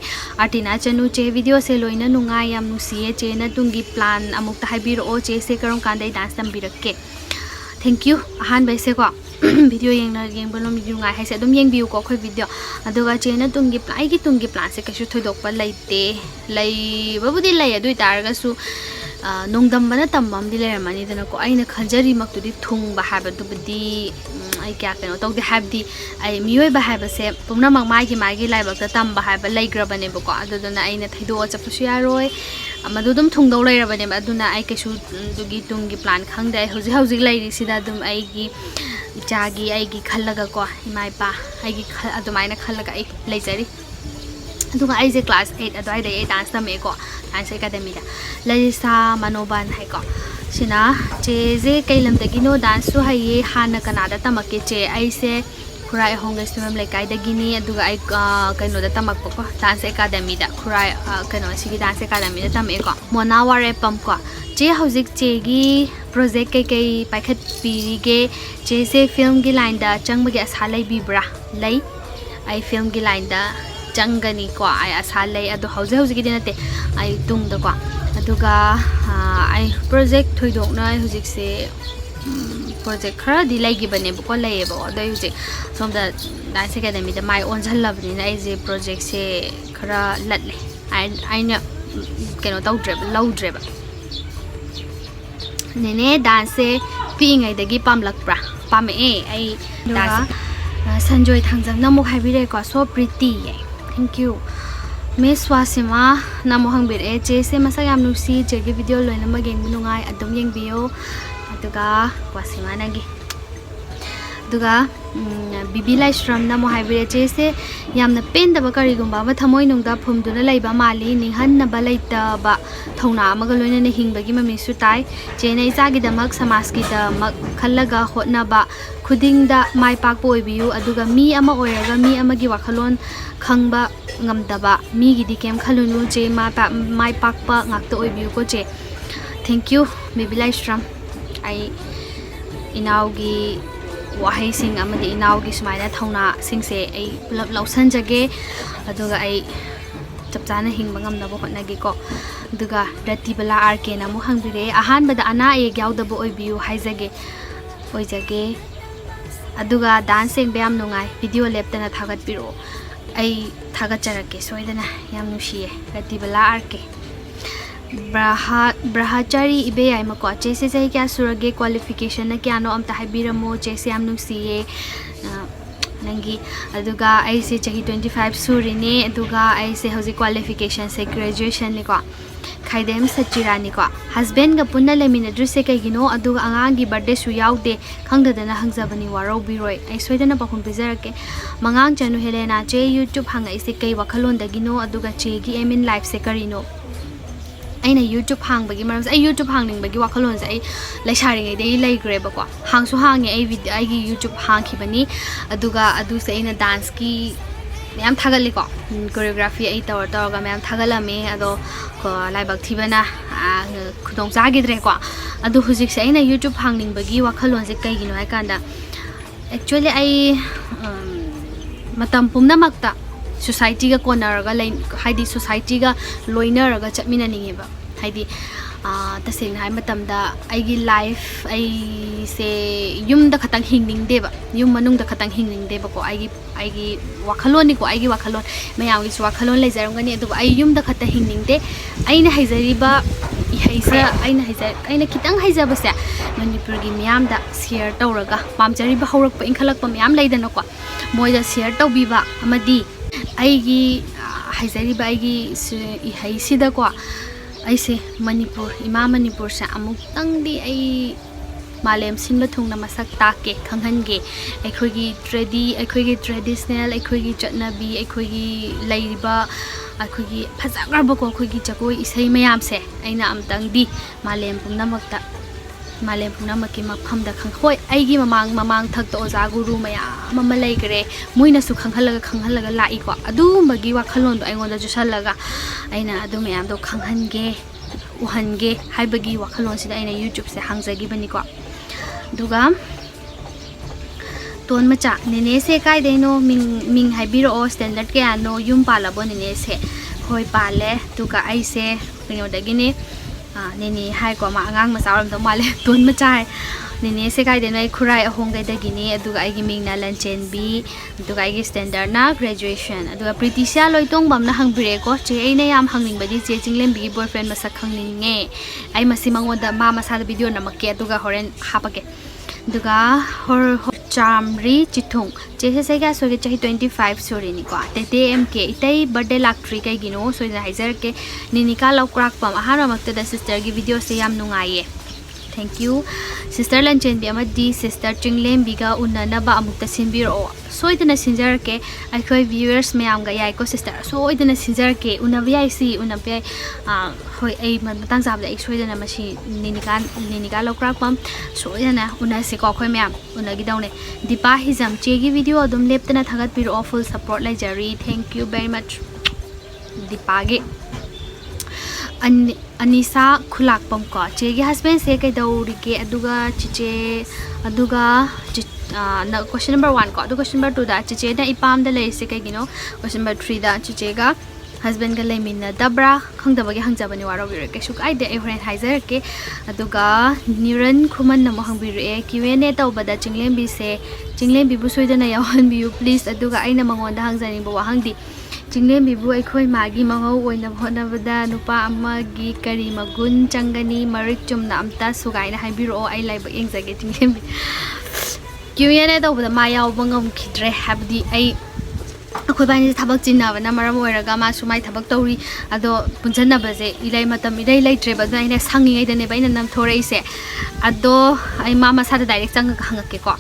artina chanu che video se loina nunga yam nusie che na tungi plan amuk ta haibiro o che se karom kandai dance tam birakke thank you ahan bai se ko video yeng bolom yunga hai se dum yeng view ko khoi video aduga che na tungi plan se kashu thodok pa laite lai babudi lai adui targa su nongdam bana tambam di le mani dana ko aina khanjari mak tu di thung ba ha ba du budi ai kya kano tok di habdi ai miyoi ba ha ba se pumna mak mai gi lai bak ta tam ba ha ba lai gra bane ba ko aduna aina thaido chap su ya roi amadu dum thung dau lai ra bane aduna ai kashu dugi tungi plan khang dai hoji lai ri sida dum ai gi ichagi ai gi khallaga ko imai pa ai gi adumaina khallaga ai lai jari aduga ai je class 8 adai dai dance ta me ko dance academy da laisa manoban hai ko sina che je kailam ta gino dance su hai ye hana kanada tamake che ai se khurai honga stimam lai kai da gini aduga ai kaino da tamak ko dance academy da khurai kaino sigi dance academy da tam e ko monaware pam ko che hauzik che gi project kai paikhat piri ge che se film gi line da changbagi asa lai bibra lai ai film gi line da changani ko ai asa lai adu hauzik gi dinate ai tung da ko aduga ai project thoidok na hauzik se project khara di lai gi bane ko lai ba adu hauzik som da dance academy da mai on jhal labni na ai je project se khara latle ai na keno tawdre ba nene dance ꯄꯤꯛꯏꯉꯩꯗꯒꯤ ꯄꯥꯝꯂꯛꯄ꯭ꯔꯥ ꯄꯥꯝꯃꯛꯑꯦ ꯑꯩ ꯑꯗꯨꯒ ꯁꯟꯖꯣꯏ ꯊꯥꯡꯖꯪꯅ ꯑꯃꯨꯛ ꯍꯥꯏꯕꯤꯔꯛꯑꯦꯀꯣ ꯁꯣ Preeti thank you ꯃꯤꯁ ꯋꯥꯁꯤꯃꯥ ꯅ ꯑꯃꯨꯛ ꯍꯪꯕꯤꯔꯛꯑꯦ ꯆꯦꯁꯦ ꯃꯁꯛ ꯌꯥꯝ ꯅꯨꯡꯁꯤ ꯆꯦꯒꯤ video ꯂꯣꯏꯅꯃꯛ ꯌꯦꯡꯕ ꯅꯨꯡꯉꯥꯏ ꯑꯗꯨꯝ ꯌꯦꯡꯕꯤꯌꯣ ꯑꯗꯨꯒ ꯋꯥꯁꯤꯃꯥꯅꯒꯤ ꯑꯗꯨꯒ ꯕꯤꯕꯤ ꯂꯥꯏꯁ꯭ꯔꯝꯅ ꯑꯃꯨꯛ ꯍꯥꯏꯕꯤꯔꯛꯑꯦ ꯆꯦꯁꯦ ꯌꯥꯝꯅ ꯄꯦꯟꯗꯕ ꯀꯔꯤꯒꯨꯝꯕ ꯑꯃ ꯊꯃꯣꯏꯅꯨꯡꯗ ꯐꯨꯝꯗꯨꯅ ꯂꯩꯕ ꯃꯥꯜꯂꯤ ꯅꯤꯡꯍꯟꯅꯕ ꯂꯩꯇꯕ ꯊꯧꯅꯥ ꯑꯃꯒ ꯂꯣꯏꯅꯅ ꯍꯤꯡꯕꯒꯤ ꯃꯃꯤꯁꯨ ꯇꯥꯏ ꯆꯦꯅ ꯏꯆꯥꯒꯤꯗꯃꯛ ꯁꯃꯥꯖꯀꯤꯗꯃꯛ ꯈꯜꯂꯒ ꯍꯣꯠꯅꯕ ꯈꯨꯗꯤꯡꯗ ꯃꯥꯏ ꯄꯥꯛꯄ ꯑꯣꯏꯕꯤꯌꯨ ꯑꯗꯨꯒ ꯃꯤ ꯑꯃ ꯑꯣꯏꯔꯒ ꯃꯤ ꯑꯃꯒꯤ ꯋꯥꯈꯜꯂꯣꯟ ꯈꯪꯕ ꯉꯝꯗꯕ ꯃꯤꯒꯤꯗꯤ ꯀꯩꯝ ꯈꯜꯂꯨꯅꯨ ꯆꯦ ꯃꯥꯏ ꯄꯥꯛꯄ ꯉꯥꯛꯇ ꯑꯣꯏꯕꯤꯌꯨꯀꯣ ꯆꯦ ꯊꯦꯡꯛ ꯌꯨ ꯕꯦꯕꯤ ꯂꯥꯏꯁ꯭ꯔꯝ ꯑꯩ ꯏꯅꯥꯎꯒꯤ ꯋꯥꯍꯩꯁꯤꯡ ꯑꯃꯗꯤ ꯏꯅꯥꯎꯒꯤ ꯁꯨꯃꯥꯏꯅ ꯊꯧꯅꯥꯁꯤꯡꯁꯦ ꯑꯩ ꯄꯨꯂꯞ ꯂꯧꯁꯟꯖꯒꯦ ꯑꯗꯨꯒ ꯑꯩ ꯆꯞ ꯆꯥꯅ ꯍꯤꯡꯕ ꯉꯝꯅꯕ ꯍꯣꯠꯅꯒꯦꯀꯣ ꯑꯗꯨꯒ ꯔꯇꯤꯕꯂꯥ ꯑꯥꯔ ꯀꯦꯅ ꯑꯃꯨꯛ ꯍꯪꯕꯤꯔꯛꯑꯦ ꯑꯍꯥꯟꯕꯗ ꯑꯅꯥ ꯑꯌꯦꯛ ꯌꯥꯎꯗꯕ ꯑꯣꯏꯕꯤꯌꯨ ꯑꯣꯏꯖꯒꯦ ꯑꯗꯨꯒ ꯗꯥꯟꯁ ꯌꯦꯡꯕ ꯌꯥꯝ ꯅꯨꯡꯉꯥꯏ ꯚꯤꯗꯤꯑꯣ ꯂꯦꯞꯇꯅ ꯊꯥꯒꯠꯄꯤꯔꯛꯑꯣ ꯑꯩ ꯊꯥꯒꯠꯆꯔꯛꯀꯦ ꯁꯣꯏꯗꯅ ꯌꯥꯝ ꯅꯨꯡꯁꯤꯌꯦ ꯔꯇꯤꯕꯂꯥ ꯑꯥꯔ ꯀꯦ ꯕ꯭ꯔꯍꯥꯆꯥꯔꯤ ꯏꯕꯦꯌꯥꯏꯃꯀꯣ ꯆꯦꯁꯦ ꯆꯍꯤ ꯀꯌꯥ ꯁꯨꯔꯒꯦ ꯀ꯭ꯋꯥꯂꯤꯐꯤꯀꯦꯁꯟꯅ ꯀꯌꯥꯅꯣ ꯑꯝꯇ ꯍꯥꯏꯕꯤꯔꯝꯃꯣ ꯆꯦꯁꯦ ꯌꯥꯝ ꯅꯨꯡꯁꯤꯌꯦ ꯅꯪꯒꯤ ꯑꯗꯨꯒ ꯑꯩꯁꯦ ꯆꯍꯤ 25 ꯁꯨꯔꯤꯅꯦ ꯑꯗꯨꯒ ꯑꯩꯁꯦ ꯍꯧꯖꯤꯛ ꯀ꯭ꯋꯥꯂꯤꯐꯤꯀꯦꯁꯟꯁꯦ ꯒ꯭ꯔꯦꯖꯨꯑꯦꯁꯟꯅꯤꯀோ ꯈꯥꯏꯗꯦꯝ ꯁꯆꯤꯔꯥꯅꯤꯀꯣ ꯍꯁꯕꯦꯟꯒ ꯄꯨꯟꯅ ꯂꯩꯃꯤꯟꯅꯗ꯭ꯔꯤꯁꯦ ꯀꯩꯒꯤꯅꯣ ꯑꯗꯨꯒ ꯑꯉꯥꯡꯒꯤ ꯕꯔꯊꯗꯦꯁꯨ ꯌꯥꯎꯗꯦ ꯈꯪꯗꯗꯅ ꯍꯪꯖꯕꯅꯤ ꯋꯥꯔꯧꯕꯤꯔꯣꯏ ꯑꯩ ꯁꯣꯏꯗꯅ ꯄꯥꯎꯈꯨꯝ ꯄꯤꯖꯔꯛꯀꯦ ꯃꯉꯥꯡ ꯆꯅꯨ ꯍꯦꯂꯦꯅꯥ ꯆꯦ ꯌꯨꯇ꯭ꯌꯨꯕ ꯍꯥꯡꯉꯛꯏꯁꯦ ꯀꯩ ꯋꯥꯈꯜꯂꯣꯟꯗꯒꯤꯅꯣ ꯑꯗꯨꯒ ꯆꯦꯒꯤ ꯑꯦꯝ ꯏꯟ ꯂꯥꯏꯐꯁꯦ ꯀꯔꯤꯅꯣ ꯑꯩꯅ ꯌꯨꯇ꯭ꯌꯨꯕ ꯍꯥꯡꯕꯒꯤ ꯃꯔꯝꯁꯦ ꯑꯩ ꯌꯨꯇ꯭ꯌꯨꯕ ꯍꯥꯡꯅꯤꯡꯕꯒꯤ ꯋꯥꯈꯜꯂꯣꯟꯁꯦ ꯑꯩ ꯂꯩꯁꯥꯔꯤꯉꯩꯗꯒꯤ ꯂꯩꯈ꯭ꯔꯦꯕꯀꯣ ꯍꯥꯡꯁꯨ ꯍꯥꯡꯉꯦ ꯑꯩꯒꯤ ꯌꯨꯇ꯭ꯌꯨꯕ ꯍꯥꯡꯈꯤꯕꯅꯤ ꯑꯗꯨꯒ ꯑꯗꯨꯁꯦ ꯑꯩꯅ ꯗꯥꯟꯁꯀꯤ ꯃꯌꯥꯝ ꯊꯥꯒꯠꯂꯤꯀꯣ ꯀꯣꯔꯤꯌꯣꯒ꯭ꯔꯥꯐꯤ ꯑꯩ ꯇꯧꯔꯒ ꯃꯌꯥꯝ ꯊꯥꯒꯠꯂꯝꯃꯦ ꯑꯗꯣ ꯂꯥꯏꯕꯛ ꯊꯤꯕꯅ ꯈꯨꯗꯣꯡ ꯆꯥꯈꯤꯗ꯭ꯔꯦꯀꯣ ꯑꯗꯣ ꯍꯧꯖꯤꯛꯁꯦ ꯑꯩꯅ ꯌꯨꯇ꯭ꯌꯨꯕ ꯍꯥꯡꯅꯤꯡꯕꯒꯤ ꯋꯥꯈꯜꯂꯣꯟꯁꯦ ꯀꯩꯒꯤꯅꯣ ꯍꯥꯏ ꯀꯥꯟꯗ ꯑꯦꯛꯆꯨꯋꯦꯂꯤ ꯑꯩ ꯃꯇꯝ ꯄꯨꯝꯅꯃꯛꯇ ꯁꯣꯁꯥꯏꯇꯤꯒ ꯀꯣꯟꯅꯔꯒ ꯍꯥꯏꯗꯤ ꯁꯣꯁꯥꯏꯇꯤꯒ ꯂꯣꯏꯅꯔꯒ ꯆꯠꯃꯤꯟꯅꯅꯤꯡꯉꯦꯕ ꯍꯥꯏꯗꯤ ꯇꯁꯦꯡꯅ ꯍꯥꯏ ꯃꯇꯝꯗ ꯑꯩꯒꯤ ꯂꯥꯏꯐ ꯑꯩꯁꯦ ꯌꯨꯝꯗ ꯈꯇꯪ ꯍꯤꯡꯅꯤꯡꯗꯦꯕ ꯌꯨꯝ ꯃꯅꯨꯡꯗ ꯈꯇꯪ ꯍꯤꯡꯅꯤꯡꯗꯦꯕꯀꯣ ꯑꯩꯒꯤ ꯋꯥꯈꯜꯂꯣꯟꯅꯤꯀோ ꯑꯩꯒꯤ ꯋꯥꯈꯜꯂꯣꯟ ꯃꯌꯥꯝꯒꯤꯁꯨ ꯋꯥꯈꯜꯂꯣꯟ ꯂꯩꯖꯔꯝꯒꯅꯤ ꯑꯗꯨꯕꯨ ꯑꯩ ꯌꯨꯝꯗ ꯈꯛꯇ ꯍꯤꯡꯅꯤꯡꯗꯦ ꯑꯩꯅ ꯍꯩꯖꯔꯤꯕ ꯏꯍꯩꯁꯦ ꯑꯩꯅ ꯈꯤꯇꯪ ꯍꯩꯖꯕꯁꯦ ꯃꯅꯤꯄꯨꯔꯒꯤ ꯃꯤꯌꯥꯝꯗ ꯁꯤꯌꯔ ꯇꯧꯔꯒ ꯄꯥꯝꯖꯔꯤꯕ ꯍꯧꯔꯛꯄ ꯏꯟꯈꯠꯂꯛꯄ ꯃꯌꯥꯝ ꯂꯩꯗꯅꯀꯣ ꯃꯣꯏꯗ ꯁꯤꯌꯔ ꯇꯧꯕꯤꯕ ꯑꯃꯗꯤ ꯑꯩꯒꯤ ꯍꯩꯖꯔꯤꯕ ꯑꯩꯒꯤ ꯏꯍꯩꯁꯤꯗꯀꯣ ꯑꯩꯁꯦ ꯃꯅꯤꯄꯨꯔ ꯏꯃꯥ ꯃꯅꯤꯄꯨꯔꯁꯦ ꯑꯃꯨꯛꯇꯪꯗꯤ ꯑꯩ ꯃꯥꯂꯦꯝ ꯁꯤꯟꯕ ꯊꯨꯡꯅ ꯃꯁꯛ ꯇꯥꯛꯀꯦ ꯈꯪꯍꯟꯒꯦ ꯑꯩꯈꯣꯏꯒꯤ ꯇ꯭ꯔꯦꯗꯤꯁꯅꯦꯜ ꯑꯩꯈꯣꯏꯒꯤ ꯆꯠꯅꯕꯤ ꯑꯩꯈꯣꯏꯒꯤ ꯂꯩꯔꯤꯕ ꯑꯩꯈꯣꯏꯒꯤ ꯐꯖꯈ꯭ꯔꯕꯀꯣ ꯑꯩꯈꯣꯏꯒꯤ ꯖꯒꯣꯏ ꯏꯁꯩ ꯃꯌꯥꯝꯁꯦ ꯑꯩꯅ ꯑꯝꯇꯪꯗꯤ ꯃꯥꯂꯦꯝ ꯄꯨꯝꯅꯃꯛꯀꯤ ꯃꯐꯝꯗ ꯍꯣꯏ ꯑꯩꯒꯤ ꯃꯃꯥꯡ ꯊꯛꯇ ꯑꯣꯖꯥ ꯒꯨꯔꯨ ꯃꯌꯥꯝ ꯑꯃ ꯂꯩꯈ꯭ꯔꯦ ꯃꯣꯏꯅꯁꯨꯈꯪꯍꯜꯂꯒ ꯂꯥꯛꯏꯀꯣ ꯑꯗꯨꯒꯨꯝꯕꯒꯤ ꯋꯥꯈꯜꯂꯣꯟꯗꯣ ꯑꯩꯉꯣꯟꯗ ꯆꯨꯁꯜꯂꯒ ꯑꯩꯅ ꯑꯗꯨ ꯃꯌꯥꯝꯗꯣ ಖꯪꯍꯟꯒꯦ ꯎꯍꯟꯒꯦ ꯍꯥꯏꯕꯒꯤ ꯋꯥꯈꯜꯂꯣꯟꯁꯤꯗ ꯑꯩꯅ ꯌꯨꯇ꯭ꯌꯨꯕꯁꯦ ꯍꯥꯡꯖꯈꯤꯕꯅꯤꯀꯣ ꯑꯗꯨꯒ ꯇꯣꯟ ꯃꯆꯥ ꯅꯦꯅꯦꯁꯦ ꯀꯥꯏꯗꯩꯅꯣ ꯃꯤꯡ ꯍꯥꯏꯕꯤꯔꯛꯑꯣ ꯁ꯭ꯇꯦꯟꯗꯔꯠ ꯀꯌꯥꯅꯣ ꯌꯨꯝ ꯄꯥꯜꯂꯕꯣ ꯅꯦꯅꯦꯁꯦ ꯍꯣꯏ ꯄꯥꯜꯂꯦ ꯑꯗꯨꯒ ꯑꯩꯁꯦ ꯀꯩꯅꯣꯗꯒꯤꯅꯦ ꯅꯦꯅꯦ ꯍꯥꯏꯀꯣ ꯃꯥ ꯑꯉꯥꯡ ꯃꯆꯥ ꯑꯣꯏꯔꯝꯗꯧ ꯃꯥꯜꯂꯦ ꯇꯣꯟ ꯃꯆꯥ ꯍꯥꯏ ꯅꯦꯅꯦꯁꯦ ꯀꯥꯏꯗꯩꯅꯣ ꯑꯩ ꯈꯨꯔꯥꯏ ꯑꯍꯣꯡꯒꯩꯗꯒꯤꯅꯤ ꯑꯗꯨꯒ ꯑꯩꯒꯤ ꯃꯤꯡꯅ ꯂꯟꯆꯦꯟꯕꯤ ꯑꯗꯨꯒ ꯑꯩꯒꯤ ꯁ꯭ꯇꯦꯟꯗꯔꯠꯅ ꯒ꯭ꯔꯦꯖꯨꯑꯦꯁꯟ ꯑꯗꯨꯒ ꯄ꯭ꯔꯤꯇꯤꯁꯤꯌꯥ ꯂꯣꯏꯇꯣꯡꯕꯝꯅ ꯍꯪꯕꯤꯔꯛꯑꯦꯀꯣ ꯆꯦ ꯑꯩꯅ ꯌꯥꯝ ꯍꯪꯅꯤꯡꯕꯗꯤ ꯆꯦ ꯆꯤꯡꯂꯦꯝꯕꯤꯒꯤ ꯕꯣꯏꯐ꯭ꯔꯦꯟ ꯃꯁꯛ ꯈꯪꯅꯤꯡꯉꯦ ꯑꯩ ꯃꯁꯤ ꯃꯉꯣꯟꯗ ꯃꯥ ꯃꯁꯥꯗ ꯚꯤꯗꯤꯑꯣ ꯅꯝꯃꯛꯀꯦ ꯑꯗꯨꯒ ꯍꯣꯔꯦꯟ ꯍꯥꯞꯄꯛꯀꯦ ꯑꯗꯨꯒ ꯆꯥꯝꯔꯤ ꯆꯤꯊꯨꯡ ꯆꯦꯁꯦ ꯆꯍꯤ ꯀꯌꯥ ꯁꯨꯔꯒꯦ ꯆꯍꯤ 25 ꯁꯨꯔꯤꯅꯤꯀꯣ ꯇꯦꯇꯦ MK ꯏꯇꯩ ꯕꯔꯊꯗꯦ ꯂꯥꯛꯇ꯭ꯔꯤ ꯀꯩꯒꯤꯅꯣ ꯁꯣꯏꯗꯅ ꯍꯥꯏꯖꯔꯛꯀꯦ ꯅꯤꯅꯤꯀꯥ ꯂꯧꯀ꯭ꯔꯥꯛꯄꯝ ꯑꯍꯥꯟꯕꯃꯛꯇꯗ ꯁꯤꯁꯇꯔꯒꯤ ꯚꯤꯗꯤꯑꯣꯁꯦ ꯌꯥꯝ ꯅꯨꯡꯉꯥꯏꯌꯦ ꯊꯦꯡꯛ ꯌꯨ ꯁꯤꯁꯇꯔ ꯂꯟꯆꯦꯟꯕꯤ ꯑꯃꯗꯤ ꯁꯤꯁꯇꯔ ꯆꯤꯡꯂꯦꯝꯕꯤꯒ ꯎꯅꯅꯕ ꯑꯃꯨꯛꯇ ꯁꯤꯟꯕꯤꯔꯛꯑꯣ ꯁꯣꯏꯗꯅ ꯁꯤꯟꯖꯔꯛꯀꯦ ꯑꯩꯈꯣꯏ ꯚ꯭ꯌꯨꯋꯔꯁ ꯃꯌꯥꯝꯒ ꯌꯥꯏꯀꯣ ꯁꯤꯁꯇꯔ ꯁꯣꯏꯗꯅ ꯁꯤꯟꯖꯔꯛꯀꯦ ꯎꯅꯕ ꯌꯥꯏ ꯍꯣꯏ ꯑꯩ ꯃꯇꯥꯡ ꯆꯥꯕꯗ ꯑꯩ ꯁꯣꯏꯗꯅ ꯃꯁꯤ ꯅꯤꯅꯤꯀꯥ ꯂꯧꯀ꯭ꯔꯥꯛꯄꯝ ꯁꯣꯏꯗꯅ ꯎꯅꯁꯤꯀꯣ ꯑꯩꯈꯣꯏ ꯃꯌꯥꯝ ꯎꯅꯈꯤꯗꯧꯅꯦ ꯗꯤꯄꯥ ꯍꯤꯖꯝ ꯆꯦꯒꯤ ꯚꯤꯗꯤꯑꯣ ꯑꯗꯨꯝ ꯂꯦꯞꯇꯅ ꯊꯥꯒꯠꯄꯤꯔꯛꯑꯣ ꯐꯨꯜ ꯁꯞꯄꯣꯔꯠ ꯂꯩꯖꯔꯤ ꯊꯦꯡꯛ ꯌꯨ ꯚꯦꯔꯤ ꯃꯆ ꯗꯤꯄꯥꯒꯤ ꯑꯅꯤꯁꯥ ꯈꯨꯂꯥꯛꯄꯝ ꯀꯣ ꯆꯦꯒꯤ ꯍꯁꯕꯦꯟꯁꯦ ꯀꯩꯗꯧꯔꯤꯒꯦ ꯑꯗꯨꯒ ꯆꯤꯆꯦ ꯑꯗꯨꯒ ꯀ꯭ꯋꯦꯁꯟ ꯅꯝꯕꯔ 1 ꯀꯣ ꯑꯗꯨꯒ ꯀ꯭ꯋꯦꯁꯟ ꯅꯝꯕꯔ 2ꯗ ꯆꯤꯆꯦꯅ ꯏꯄꯥꯝꯗ ꯂꯩꯔꯤꯁꯦ ꯀꯩꯒꯤꯅꯣ ꯀ꯭ꯋꯦꯁꯟ ꯅꯝꯕꯔ 3ꯗ ꯆꯤꯆꯦꯒ husbandga ꯂꯩꯃꯤꯟꯅꯗꯕ꯭ꯔꯥ ꯈꯪꯗꯕꯒꯤ ꯍꯪꯖꯕꯅꯤ ꯋꯥꯔꯧꯕꯤꯔꯣꯏ ꯀꯩꯁꯨ ꯀꯥꯏꯗꯦ ꯑꯩ ꯍꯣꯔꯦꯟ ꯍꯥꯏꯖꯔꯛꯀꯦ ꯑꯗꯨꯒ ꯅꯤꯔꯟ ꯈꯨꯃꯟ ꯑꯃꯨꯛ ꯍꯪꯕꯤꯔꯛꯑꯦ QnA ꯇꯧꯕꯗ ꯆꯤꯡꯂꯦꯝꯕꯤꯕꯨ ꯁꯣꯏꯗꯅ ꯌꯥꯎꯍꯟꯕꯤꯌꯨ ꯄ꯭ꯂꯤꯖ ꯑꯗꯨꯒ ꯑꯩꯅ ꯃꯉꯣꯟꯗ ꯍꯪꯖꯅꯤꯡꯕ ꯋꯥꯍꯪꯗꯤ Chinglembibu ꯑꯩꯈꯣꯏ ꯃꯥꯒꯤ ꯃꯍꯧ ꯑꯣꯏꯅ ꯍꯣꯠꯅꯕꯗ ꯅꯨꯄꯥ ꯑꯃꯒꯤ ꯀꯔꯤ ꯃꯒꯨꯟ ꯆꯪꯒꯅꯤ ꯃꯔꯤꯛ ꯆꯨꯝꯅ ꯑꯝꯇ ꯁꯨꯒꯥꯏꯅ ꯍꯥꯏꯕꯤꯔꯛꯑꯣ ꯑꯩ ꯂꯥꯏꯕꯛ ꯌꯦꯡꯖꯒꯦ ꯆꯤꯡꯂꯦꯝꯕꯤ QnA ꯇꯧꯕꯗ ꯃꯥ ꯌꯥꯎꯕ ꯉꯝꯈꯤꯗ꯭ꯔꯦ ꯍꯥꯏꯕꯗꯤ ꯑꯩ ꯑꯩꯈꯣꯏ ꯕꯥꯅꯤꯁꯦ ꯊꯕꯛ ꯆꯤꯟꯅꯕꯅ ꯃꯔꯝ ꯑꯣꯏꯔꯒ ꯃꯥꯁꯨ ꯃꯥꯏ ꯊꯕꯛ ꯇꯧꯔꯤ ꯑꯗꯣ ꯄꯨꯟꯁꯟꯅꯕꯁꯦ ꯃꯇꯝ ꯏꯔꯩ ꯂꯩꯇ꯭ꯔꯦꯕ ꯑꯗꯨꯅ ꯑꯩꯅ ꯁꯪꯉꯤꯉꯩꯗꯅꯦꯕ ꯑꯩꯅ ꯅꯝꯊꯣꯔꯛꯏꯁꯦ ꯑꯗꯣ ꯑꯩ ꯃꯥ ꯃꯁꯥꯗ ꯗꯥꯏꯔꯦꯛ ꯆꯪꯉꯒ ꯍꯪꯉꯛꯀꯦꯀꯣ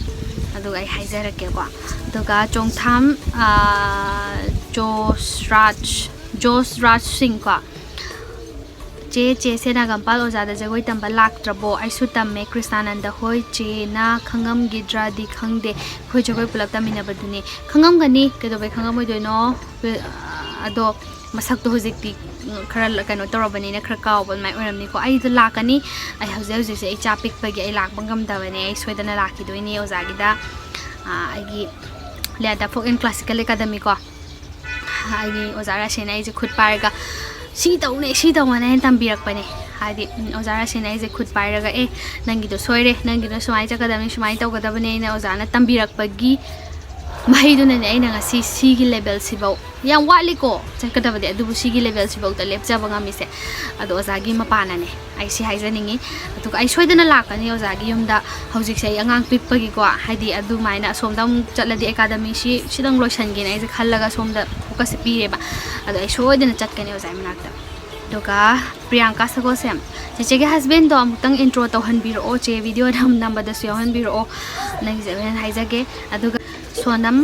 ꯑꯗꯨꯒ ꯑꯩ ꯍꯥꯏꯖꯔꯛꯀꯦꯀꯣ ꯑꯗꯨꯒ ꯆꯣꯡꯊꯥꯝ ꯖꯣꯁꯔꯥꯖ ꯁꯤꯡ ꯀꯣ ꯆꯦ ꯁꯦꯅꯥꯒꯝꯄꯥꯜ ꯑꯣꯖꯥꯗ ꯖꯒꯣꯏ ꯇꯝꯕ ꯂꯥꯛꯇ꯭ꯔꯕꯣ ꯑꯩꯁꯨ ꯇꯝꯃꯦ ꯀ꯭ꯔꯤꯁꯅꯥꯅꯟꯗ ꯍꯣꯏ ꯆꯦꯅ ꯈꯪꯉꯝꯒꯤꯗ꯭ꯔꯗꯤ ꯈꯪꯗꯦ ꯑꯩꯈꯣꯏ ꯖꯒꯣꯏ ꯄꯨꯂꯞ ꯇꯝꯃꯤꯟꯅꯕꯗꯨꯅꯤ ꯈꯪꯉꯝꯒꯅꯤ ꯀꯩꯗꯧꯕꯩ ꯈꯪꯉꯝꯃꯣꯏꯗꯣꯏꯅꯣ ꯑꯗꯣ ꯃꯁꯛꯇꯣ ꯍꯧꯖꯤꯛꯇꯤ ꯈꯔ ꯀꯩꯅꯣ ꯇꯧꯔꯕꯅꯤꯅ ꯈꯔ ꯀꯥꯎꯕ ꯑꯗꯨꯃꯥꯏꯅ ꯑꯣꯏꯔꯝꯅꯤꯀꯣ ꯑꯩꯗꯣ ꯂꯥꯛꯀꯅꯤ ꯑꯩ ꯍꯧꯖꯤꯛꯁꯦ ꯑꯩ ꯆꯥ ꯄꯤꯛꯄꯒꯤ ꯑꯩ ꯂꯥꯛꯄ ꯉꯝꯗꯕꯅꯦ ꯑꯩ ꯁꯣꯏꯗꯅ ꯂꯥꯛꯈꯤꯗꯣꯏꯅꯦ ꯑꯣꯖꯥꯒꯤꯗ ꯑꯩꯒꯤ ꯂꯤꯌꯥꯗ ꯐꯣꯛ ꯑꯦꯟ ꯀ꯭ꯂꯥꯁꯤꯀꯦꯜ ꯑꯦꯀꯥꯗꯃꯤ ꯀꯣ ꯑꯩꯒꯤ ꯑꯣꯖꯥ ꯔꯥꯁꯦꯅ ꯑꯩꯁꯦ ꯈꯨꯠ ꯄꯥꯏꯔꯒ ꯁꯤ ꯇꯧꯅ ꯑꯩꯅ ꯇꯝꯕꯤꯔꯛꯄꯅꯦ ꯍꯥꯏꯗꯤ ꯑꯣꯖꯥ ꯔꯥꯁꯦꯅ ꯑꯩꯁꯦ ꯈꯨꯠ ꯄꯥꯏꯔꯒ ꯅꯪꯒꯤꯗꯣ ꯁꯣꯏꯔꯦ ꯅꯪꯒꯤꯗꯣ ꯁꯨꯃꯥꯏꯅ ꯆꯠꯀꯗꯕꯅꯤ ꯁꯨꯃꯥꯏꯅ ꯇꯧꯒꯗꯕꯅꯤ ꯑꯩꯅ ꯑꯣꯖꯥꯅ ꯇꯝꯕꯤꯔꯛꯄꯒꯤ ꯃꯍꯩꯗꯨꯅꯅꯦ ꯑꯩꯅ ꯉꯁꯤ ꯁꯤꯒꯤ ꯂꯦꯚꯦꯜꯁꯤꯐꯥꯎ ꯌꯥꯝ ꯋꯥꯠꯂꯤꯀꯣ ꯆꯠꯀꯗꯕꯗꯤ ꯑꯗꯨꯕꯨ ꯁꯤꯒꯤ ꯂꯦꯚꯦꯜꯁꯤꯐꯥꯎꯗ ꯂꯦꯞꯆꯕ ꯉꯝꯃꯤꯁꯦ ꯑꯗꯣ ꯑꯣꯖꯥꯒꯤ ꯃꯄꯥꯅꯅꯦ ꯑꯩ ꯁꯤ ꯍꯥꯏꯖꯅꯤꯡꯉꯤ ꯑꯗꯨꯒ ꯑꯩ ꯁꯣꯏꯗꯅ ꯂꯥꯛꯀꯅꯤ ꯑꯣꯖꯥꯒꯤ ꯌꯨꯝꯗ ꯍꯧꯖꯤꯛꯁꯦ ꯑꯩ ꯑꯉꯥꯡ ꯄꯤꯛꯄꯒꯤꯀꯣ ꯍꯥꯏꯗꯤ ꯑꯗꯨꯃꯥꯏꯅ ꯑꯁꯣꯝꯗ ꯑꯃꯨꯛ ꯆꯠꯂꯗꯤ ꯑꯦꯀꯥꯗꯃꯤꯁꯤ ꯁꯤꯗꯪ ꯂꯣꯏꯁꯟꯒꯦꯅ ꯑꯩꯁꯦ ꯈꯜꯂꯒ ꯁꯣꯝꯗ ꯐꯣꯀꯁꯁꯦ ꯄꯤꯔꯦꯕ ꯑꯗꯣ ꯑꯩ ꯁꯣꯏꯗꯅ ꯆꯠꯀꯅꯤ ꯑꯣꯖꯥꯒꯤ ꯃꯅꯥꯛꯇ ꯑꯗꯨꯒ ꯄ꯭ꯔꯤꯌꯥꯡꯀꯥ ꯁꯒꯣꯜꯁꯦꯝ ꯆꯦꯆꯦꯒꯤ ꯍꯁꯕꯦꯟꯗꯣ ꯑꯃꯨꯛꯇꯪ ꯏꯟꯇ꯭ꯔꯣ ꯇꯧꯍꯟꯕꯤꯔꯛꯑꯣ ꯆꯦ ꯚꯤꯗꯤꯑꯣ ꯅꯝꯕꯗꯁꯨ ꯌꯥꯎꯍꯟꯕꯤꯔꯛꯑꯣ ꯅꯪꯒꯤꯁꯦ ꯍꯣꯔꯦꯟ ꯍꯥꯏꯖꯒꯦ ꯑꯗꯨꯒ ꯁꯣꯅꯝ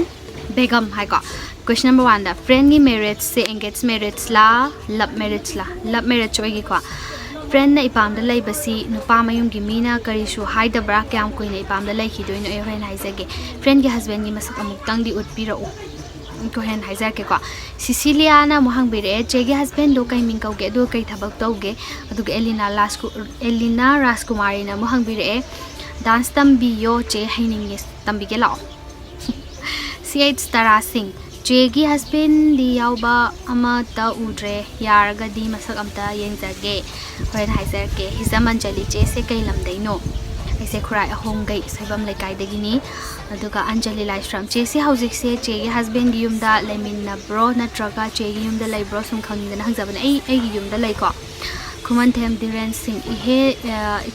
बेगम है को क्वेश्चन नंबर 1 दा फ्रेंड की मैरिज से एंगेज मैरिज ला लव मैरिज होगी को फ्रेंड ने इपाम द लेबसी नुपा मयुम की मीना करिसु हाइदब्रा क्याम कोइने इपाम द लेखिदोइनो ए होरेन हाइजगे फ्रेंड की हस्बैंड की मसक अमुक्तंग दी उतपिरो को हेन हाइजके को सिसिलिया ना मोहंग बिरे चेगे हस्बैंड दो कई मिंग कौगे दो कई थबक तौगे अदुग एलिना राजकुमारी ना मोहंग बिरे डांस तंबियो चे हाइनिंगे तंबिगे लाओ CH Tara Singh Jegi husband di yauba amata udre yaragadi masak amta yengzage horen haizarke hizamanjali che se kai lamdaino aise khurai ahom gai saibam lekai dagini aduga anjali live stream che se hauzik se chegi husband gi yumda leminna bro natraga chegi yumda lei bro sum khangina hangzabana ai gi yumda lei ko Kuman Them Diren Singh ihe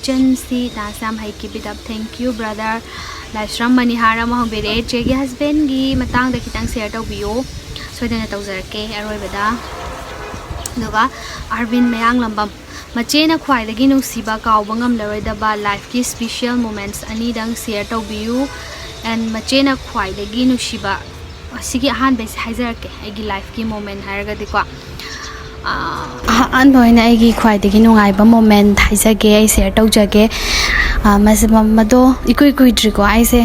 chen si dasam hai keep it up thank you brother Lashram Manihara Mohambire Chegi husband gi matang da kitang share tawbiyo soidana tawjarke aroibada duga Arvind Mayang Lambam machena khwaidagi nusiba kawbangam laroidaba life ki special moments ani dang share tawbiyu and machena khwaidagi nusiba asigi ahan base haijarke agi life ki moment haragadi ko anboina agi khwaidagi nungaiba moment haijage ai share tawjage मदो इकुई कुइड्रिको आइसे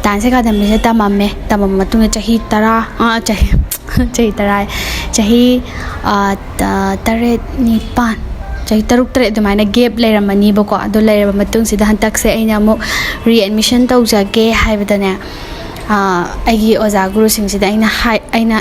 dance academy से तमम मतुंग चाही तरा चाही तरा चाही तरे निपान चाही तरुक तरे दुमाइना गैप लेरमनीबको अदो लेरब मतुंग सिदा हंतकसे अइना अमुक रीएडमिशन तौजगे हाइबदने अइगी ओजा गुरु सिंगसिदा अइना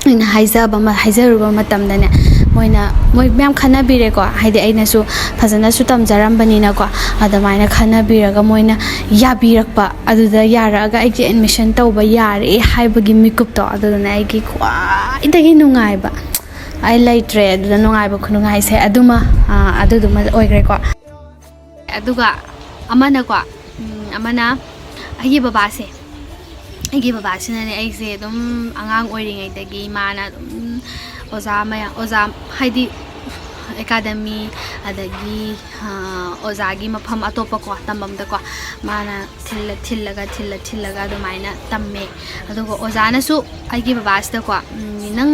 हाइजरुबा मतमदने मोय मैम खनाबिरेको हाइदे अइनासु फजनासु तमजरमबनिनाको अदमाइना खनाबिरगा मोयना याबिरकपा अदुदा यारगा अइगी एडमिशन तौबा यारे हाइबगी मिकुपतो अदुना अइगी ख्वाइदगी नुंगाइबा आई लाइट्रे अदुदा नुंगाइबा खुनुंगाइसे अदुमा ओइग्रेको अदुगा अमना अइगी बाबासिनाने अइसे अदुम आंगांग ओइरिङैदगी माना अदुम ओजा हाइदी एकाडमी अदगी ओजागी मफम अतोपा को तमबमदको माना थिल्लगा दुमाइना तम्मे अदुगो ओजानासु आइगी बाबासदको नंग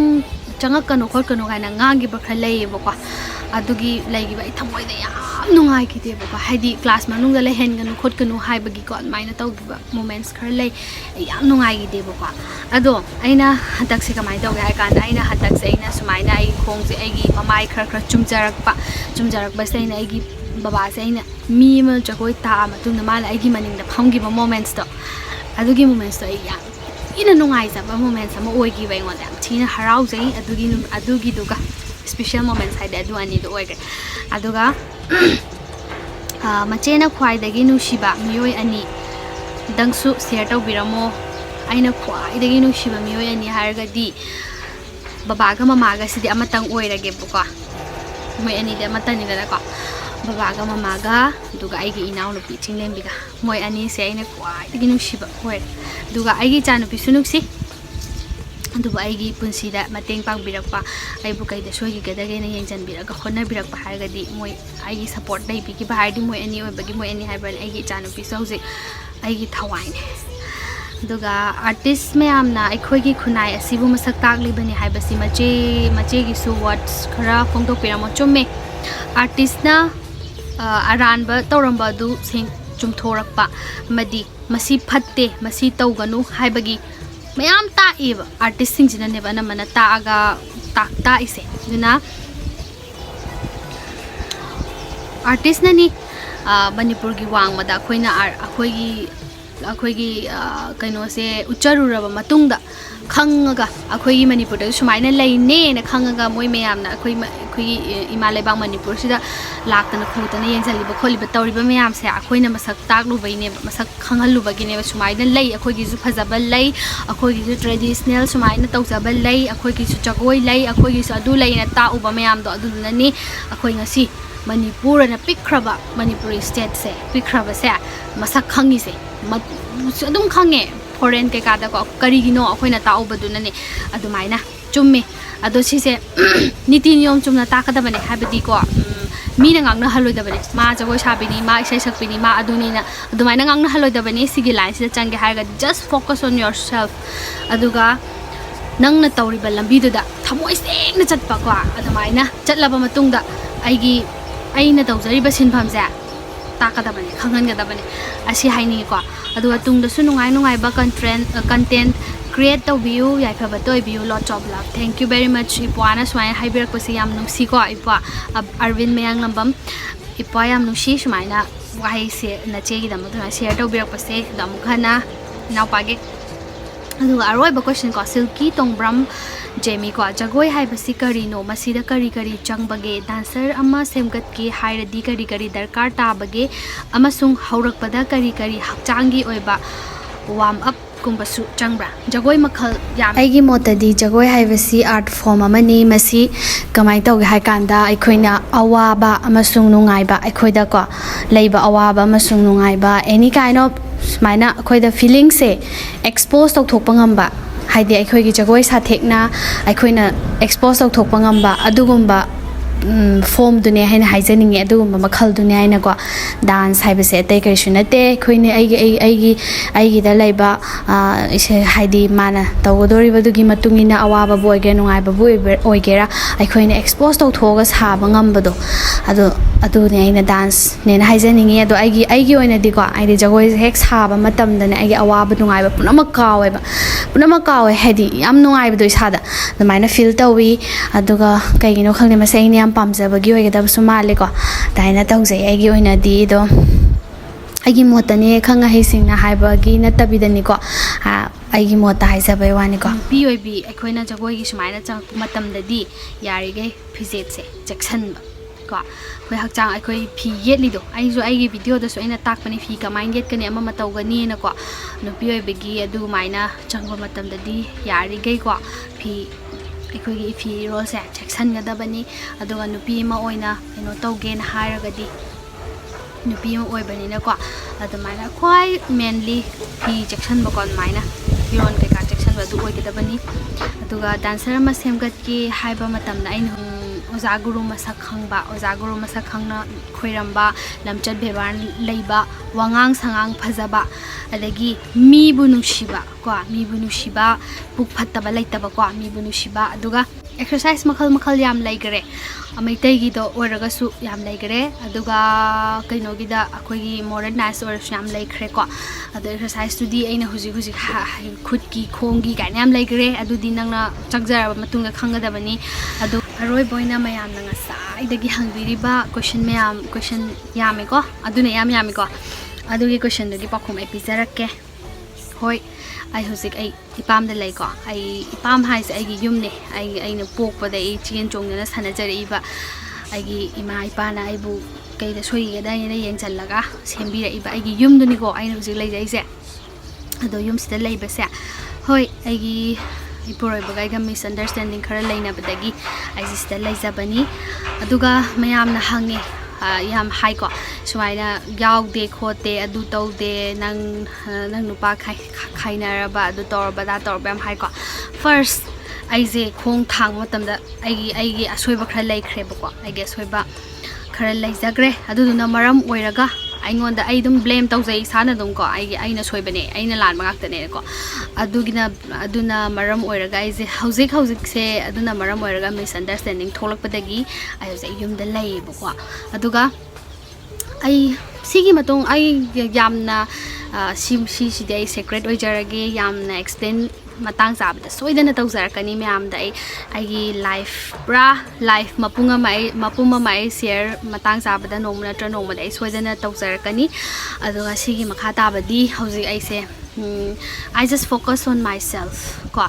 चंगकनो खोटकनो गाइना ngaगी बखर लेयेबको अदुगी लेगिबा थमोइदा याम नुंगाइखिदेबको हाइदी क्लास मनुंगदा लेहेनगनु खोटकनु हाइबगी को माइना तौगिबा मोमेंट्स खर ले याम नुंगाइगिदेबको अदो अइना हतकसे कमाइ तौगे हाइ कांदा अइना हतकसे अइना सुमाइना आई खोंगसे अइगी ममाइ खर चुमजरकबसे अइना अइगी बाबासे अइना मी म जगोइ ता मतुंगना माला अइगी मनिंगदा फमगिबा मोमेंट्स तो अदुगी मोमेंट्स तो याम ina nungaijaba moments ama oigiba ingoda yam thina haraujai adugi duga special moments haide adu ani do oigre aduga machena khwaidagi nusiba miyoi ani dangsu share tawbiramo aina khwaidagi nusiba miyoi ani hargadi babaga mamaga sidi amatang oiragebo moi ani de amatani da ko babaga mamaga duga aigi inaw nupi chinglembiga moi ani se aina kwai digi nusiba hoi duga aigi chanu pi sunuksi duba aigi punsida mateng pang birakpa aibu kai da soigi gadage na yengjan biraga khona birakpa hargadi moi aigi support dai bi ki bahadi moi ani obagi moi ani haiban aigi chanu pi soje aigi thawaine duga artist mayamna aikhoigi khunai asibu masak takli bani haibasi mache gi su words khara phongdok piramo chumme artist na aranba tawramba du sing chumthorakpa madi masi phatte masi tawganu haibagi mayam ta eba artist sing jina neba na mana ta aga ta ise duna artist na ni manipur gi wangmada khoina अखोगी कनो से उच्चारुरब मतुंगदा खंगगा अखोगी मणिपुर दा सुमाइना लैने न खंगगा मोय मयामना अखोगी इमा लेबांग मणिपुर सिदा लाक्तना खोतना येंजलिब खोलिब तौरिब मयाम से अखोइना मसक ताकलुबैने मसक खंगलुबगिने सुमाइना लै अखोगी जु फजब लै अखोगी जु ट्रेडिशनल सुमाइना तौजब लै अखोगी जु जगोय लै अखोगी जु अदु लैना ताउब मयाम दो अदुननी अखोई ngasi मणिपुर न पिख्रबा मणिपुरी स्टेट से पिख्रबा से मसक खंगी से अदुम खंगे फॉरेन के कादा को करिगिनो अखोइना ताउबदुनने अदुमाइना चुम्मे अदो सिसे नीति नियम चुमना ताकदबने हाबदी को Meena ngang na haloidabane ma jagoi sabini ma isai sakpini ma adunina adumaina ngang na haloidabane sigi line sida change haiga just focus on yourself aduga nangna tawriba lambi duda thamoi sengna chatpa ko adumaina chatlaba matungda aigi aina tawjariba sinphamja takadabane khangangadabane asi haini ko aduga tungda su nungai ba content create to view yai phaba toy view lots of love thank you very much ipwana swai haibirak pasi yam nungsi ko ipa arvind mayang lambam ipa yam nungsi sumaina wahai se nache gi dam thona share to birak pase dam khana naw page aduga aroi ba question ko silky tongbram Jamie ko jagoi hai basi kari no masida kari changbage dancer ama semgat ki hairadi kari darkar ta bage amasung haurakpada kari hakchangi oiba warm up kumbasu changbra jagoi makhal yam aigi motadi jagoi hai basi art form amani masi kamai tawge hai kanda aikhoina awaba amasung nungai ba aikhoida ko leiba awaba amasung nungai ba any kind of maina akhoida feelings se expose tok thokpa ngamba haidi aikhoigi jagoi sa thekna aikhoina expose tok thokpa ngamba adugumba form dune haina haijaninge adugumba makhal dune haina ko dance haibase atei karisu nate khoine aigi da laiba ise haidi mana tawgodori badugi matungina awaba boyge nungai babu oigera aikhoine expose tok thoga saba ngambado adu ne aina dance ne na haijaninge ado aigi oina di ko aidi jagoi hek saba matam dane aigi awaba nungai ba punama kawe haidi yam nungai bado isada the maina feel tawi aduga kaigino khangne masai ne yam pamjabagi oigedab sumale ko daina tawjai aigi oina di do aigi motane khanga heisingna haibagi natabidani ko aigi mota haijabai wani ko POB aikoina jagoi gi sumaina chang matam dadi yari gai physic se jackson ko khoi hakchang aikoi phi yetli do ai jo aigi video da so aina takpani phi kamai get kani ama matau gani na ko no POB gi adu maina changba matam dadi yari gai ko phi ꯑꯩꯈꯣꯏꯒꯤ ꯐꯤꯔꯣꯜꯁꯦ ꯆꯦꯛꯁꯤꯟꯒꯗꯕꯅꯤ ꯑꯗꯨꯒ ꯅꯨꯄꯤ ꯑꯃ ꯑꯣꯏꯅ ꯀꯩꯅꯣ ꯇꯧꯒꯦꯅ ꯍꯥꯏꯔꯒꯗꯤ ꯅꯨꯄꯤ ꯑꯃ ꯑꯣꯏꯕꯅꯤꯅꯀꯣ ꯑꯗꯨꯃꯥꯏꯅ ꯈ꯭ꯋꯥꯏ ꯃꯦꯟꯂꯤ ꯐꯤ ꯆꯦꯛꯁꯤꯟꯕꯀꯣ ꯑꯗꯨꯃꯥꯏꯅ ꯐꯤꯔꯣꯜ ꯀꯩꯀꯥ ꯆꯦꯛꯁꯤꯟꯕ ꯑꯗꯨ ꯑꯣꯏꯒꯗꯕꯅꯤ ꯑꯗꯨꯒ ꯗꯥꯟꯁꯔ ꯑꯃ ꯁꯦꯝꯒꯠꯀꯦ ꯍꯥꯏꯕ ꯃꯇꯝꯗ ꯑꯩꯅ ꯑꯣꯖꯥ ꯒꯨꯔꯨ ꯃꯁꯛ ꯈꯪꯕ ꯑꯣꯖꯥ ꯒꯨꯔु ꯃꯁꯛ ꯈꯪꯅ ꯈꯣꯏꯔꯝꯕ ꯂꯝꯆꯠ ꯕꯦꯕꯥꯔ ꯂꯩꯕ ꯋꯥꯉꯥꯡ ꯁꯉꯥꯡ ꯐꯖꯕ ꯑꯗꯒꯤ ꯃꯤꯕꯨ ꯅꯨꯡꯁꯤꯕ ꯀꯣ ꯃꯤꯕꯨ ꯅꯨꯡꯁꯤꯕ ꯄꯨꯛ ꯐꯠꯇꯕ ꯂꯩꯇꯕ ꯀꯣ ꯃꯤꯕꯨ ꯅꯨꯡꯁꯤꯕ ꯑꯗꯨꯒ exercise makal yam laigare amaitai gi do oragasu yam laigare aduga kainogida akoigi modernize or yam laikre ko adu exercise tu di aina huji khut ki khongi ga yam laigare adu di nangna chakjara matunga khangadabani adu aroi boina mayam nanga sai dagi hangbiriba question yame ko aduna yame ko adugi question dagi pakhum episarakke hoi ai husik ai ipam da lai ko ai ipam hai se ai gi yum ne ai na pok pa da ai chien chong na sana jari ba ai gi ima ipa na ai bu kai da soi ga da ne yeng chal laga sembi ra iba ai gi yum du ni ko ai na husik lai jai se ado yum sta lai ba se hoi ai gi ipuroi ga misunderstanding khara leina badagi ai sista leijabani aduga mayamna hange yam hai ko sumaina yaude khote adu taude nang nupa khainaraba adu torba da torba yam hai ko first aise khong thang matamda aigi asoiba khara laikhre ba ko aigi asoiba khara laijagre aduna maram oiraga aingonda ai dum blame tawjai sana dum ko aina soibane aina lan mangak tane ko aduna maram oiraga aise hauzik se aduna maram oiraga misunderstanding tholakpadagi ai hauzik yumda lai ba ko aduga ai sigi matong ai yamna si dai secret oijarage yamna explain matang sabda soidana tawjarakani mayamda ai life bra life mapuma mai share matang sabda nomna tra nomma dai soidana tawjarakani aduga sigi makha tabadi hauzik aise I just focus on myself ko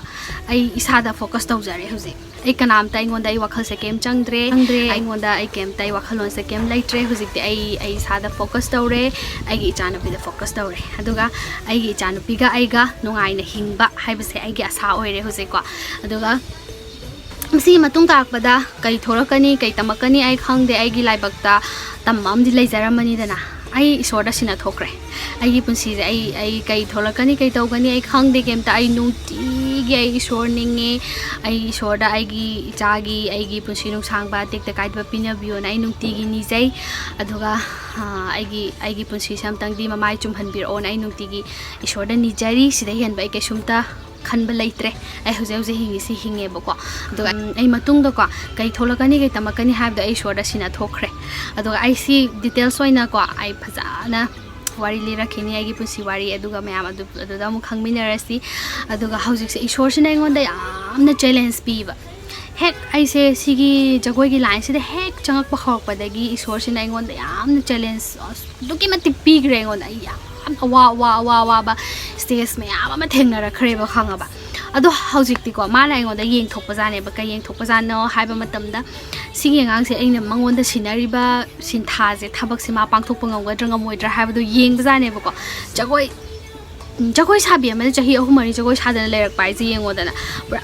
ai isada focus tawjare hauzik ai kanam tai ngonda ai wakhal se kem changdre ai ngonda ai kem tai wakhalon se kem laitre hujik te ai sada focus tawre ai gi chanapi da focus tawre aduga ai gi chanapi ga ai ga nungai na hingba haibase ai gi asa oire hujik ko aduga masi matung takpada kai thorakani kai tamakani ai khangde ai gi laibakta tamam di leijaramani dana ai isorda sina thokre ai gi punsi ai kai tholakani kai tawgani ai khangde kemta ai nuti gi ai isor ninge ai isorda ai gi ichagi ai gi punsi nung sangba tekta kaidba pinabiyo na ai nuti gi nijai aduga ai gi punsi samtang di mamai chumhanbir on ai nuti gi isorda nijari sida hian bai ke sumta khanba laitre ai hauze hingi si hinge bako aduga ai matung da ko kai tholakani kai tamakani habda ai isorda sina thokre aduga ai si details oina ko ai phajana wari lira khini ai gi punsi wari aduga mayam aduda mu khangminarasi aduga haujik se isor sina ngonda yamna challenge piba hek ai se sigi jagoi gi line se hek changak pa khok padagi isor sina ngonda yamna challenge duki mati pigre ngonda ya wa ba stage mayam ama thengnara khreba khangaba ado haujik ti ko mana ngonda yeng thokpa jane ba kai yeng thokpa jano haiba matamda sigi ngang se aina mangonda sinariba sintha je thabak se ma pangthok pangamga dranga moidra haibadu yeng bajane ba ko jagoi sabi ama chahi ahumari jagoi sadana lerak pai je yengodana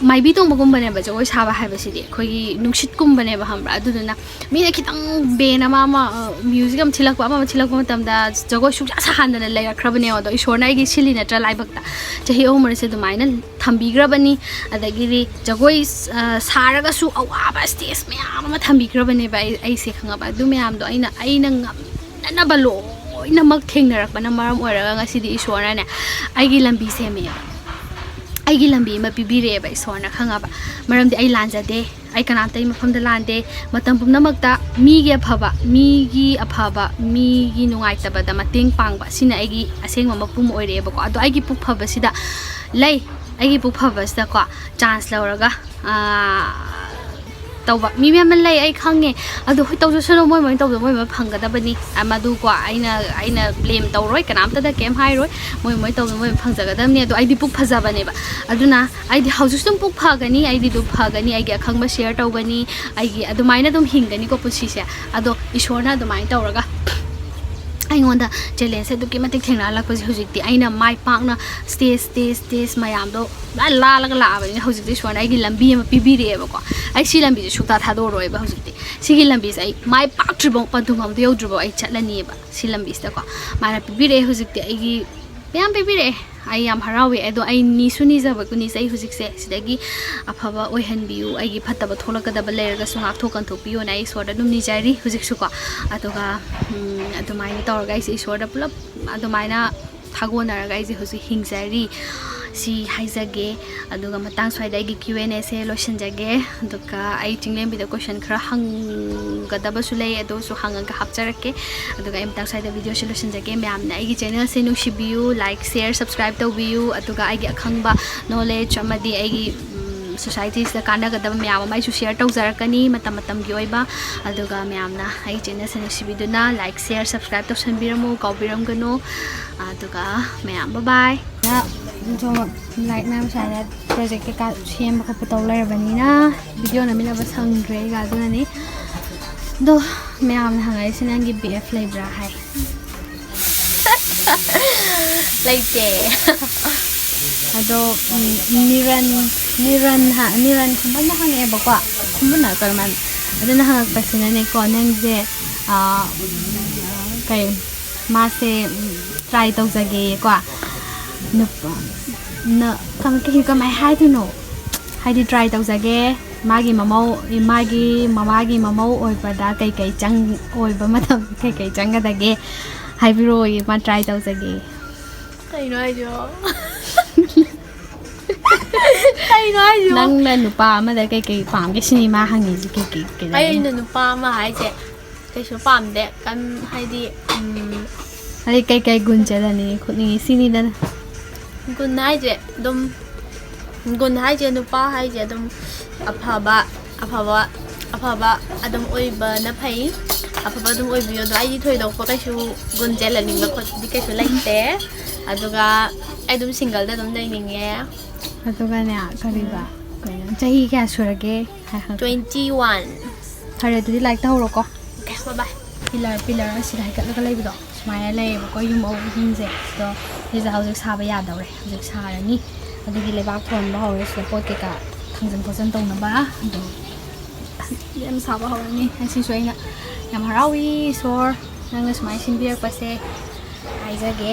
maibi tong bagum bane ba jagoi saba haibasi de khoi nungsit kum bane ba hamra aduduna mina khitang bena ma music am thilak ba matamda jagoi suk sa handana lerak khrabane odo isorna gi silina tra laibakta chahi ahumari se dumaina thambi grabani adagiri jagoi saraga su awaba stage mayam ma thambi grabane ba ai se khanga ba du mayam do aina na balo ina mag thengnarak bana maram oraga ngasidi isorna ne aigi lambi seme aigi lambi ma pibire ba isorna khanga ba maram di ai lanjade ai kanam tai mafam da lande matam pumna makta mi gi aphaba mi gi nungai taba da mateng pangba sina aigi aseng ma pum oire ba ko ado aigi puk phaba sida lei aigi puk phaba sida ko chance lauraga tawba mi me man lai ai khange adu hoi tawju sono moi moi phangada bani amadu ko aina blame tawroi kanam ta da kem hai roi moi tawju moi phangjaga damni adu aidi puk phaja bane ba aduna aidi hauju sum puk phagani aidi du phagani aigi akhangba share tawgani aigi adu maina dum hingani ko pusi se adu isorna adu mai tawraga aingonda challenge du ki matik thengna lak pasi hujikti aina mai pakna stage mayam do la ba ni hujikti sona ai gi lambi ma pibire ba ko ai si lambi ju sukta tha do roi ba hujikti sigi lambi sai mai pak tribong pandumam do yodrubo ai chatlani ba si lambi sta ko mana pibire hujikti ai gi mayam pibire ai yam harawe edo ai ni suni jaba kuni sai hujikse sidagi aphaba oihanbiu ai gi phattaba tholakada ba lerga sungak thokan thopiyo na ai sorda dum ni jari hujiksu ko aduga adumaina tawrga ai sorda pulap adumaina thagonaraga ai hujik hingjari si haizage aduga matang swaida gi QnA se loishanjage aduga ai tinglem bi da question khara hanggadaba su lei ado su hangaga hapcharake aduga im tang swaida video se loishanjage myamna ai gi channel se nungsibiu like share subscribe tawbiu aduga ai gi akhangba knowledge amadi ai gi societies da kanagadaba myam mai su share tawjarakani matam gi oiba aduga myamna ai channel se nungsibidu na like share subscribe tawsanbiramu kawbiramgano aduga myam bye bye जो light ma'am सारा project के का same को पता लर बनी ना video ना मिला बस हंग्रे गादो ने दो मैं आमने हंगाई से नंगी बीएफ लेब्रा है लाइटे अदो निरन Niran kumbana hangeba kumbana karman aduna hangakpasina ko nangse kay mase try tawjage ko nupa na kamay haidino haidi try tawjage magi mamagi mamau oipada kai chang oiba matam kai changadage haibiroi ma try tawjage kai no ajo nang na nupa ma da kai pam ke cinema hangi ji kai ai na nupa ma hai je kai so pam de kan hai di hari kai gun chalani khuni sini da gun hai je dum gun hai je nupa hai je dum afaba adum oiba na phai afaba dum oibiyo do ai thoi dok kai su gun chalani ba khot di kai su laite aduga ai dum single da dum dai ninge aduga ne kariba chahi kya surage 21 thare tu like ta horo ko okay bye bye pillar asida hai ka lai bido smile lai ko yum o hinje to hiza haujuk saba ya dawre haujuk sarani adugi lebak thon ba hore se pot ke ka thangjan khosan tong na ba do yam saba horani asi soina yam harawi sor nang smile sin biar pase aizage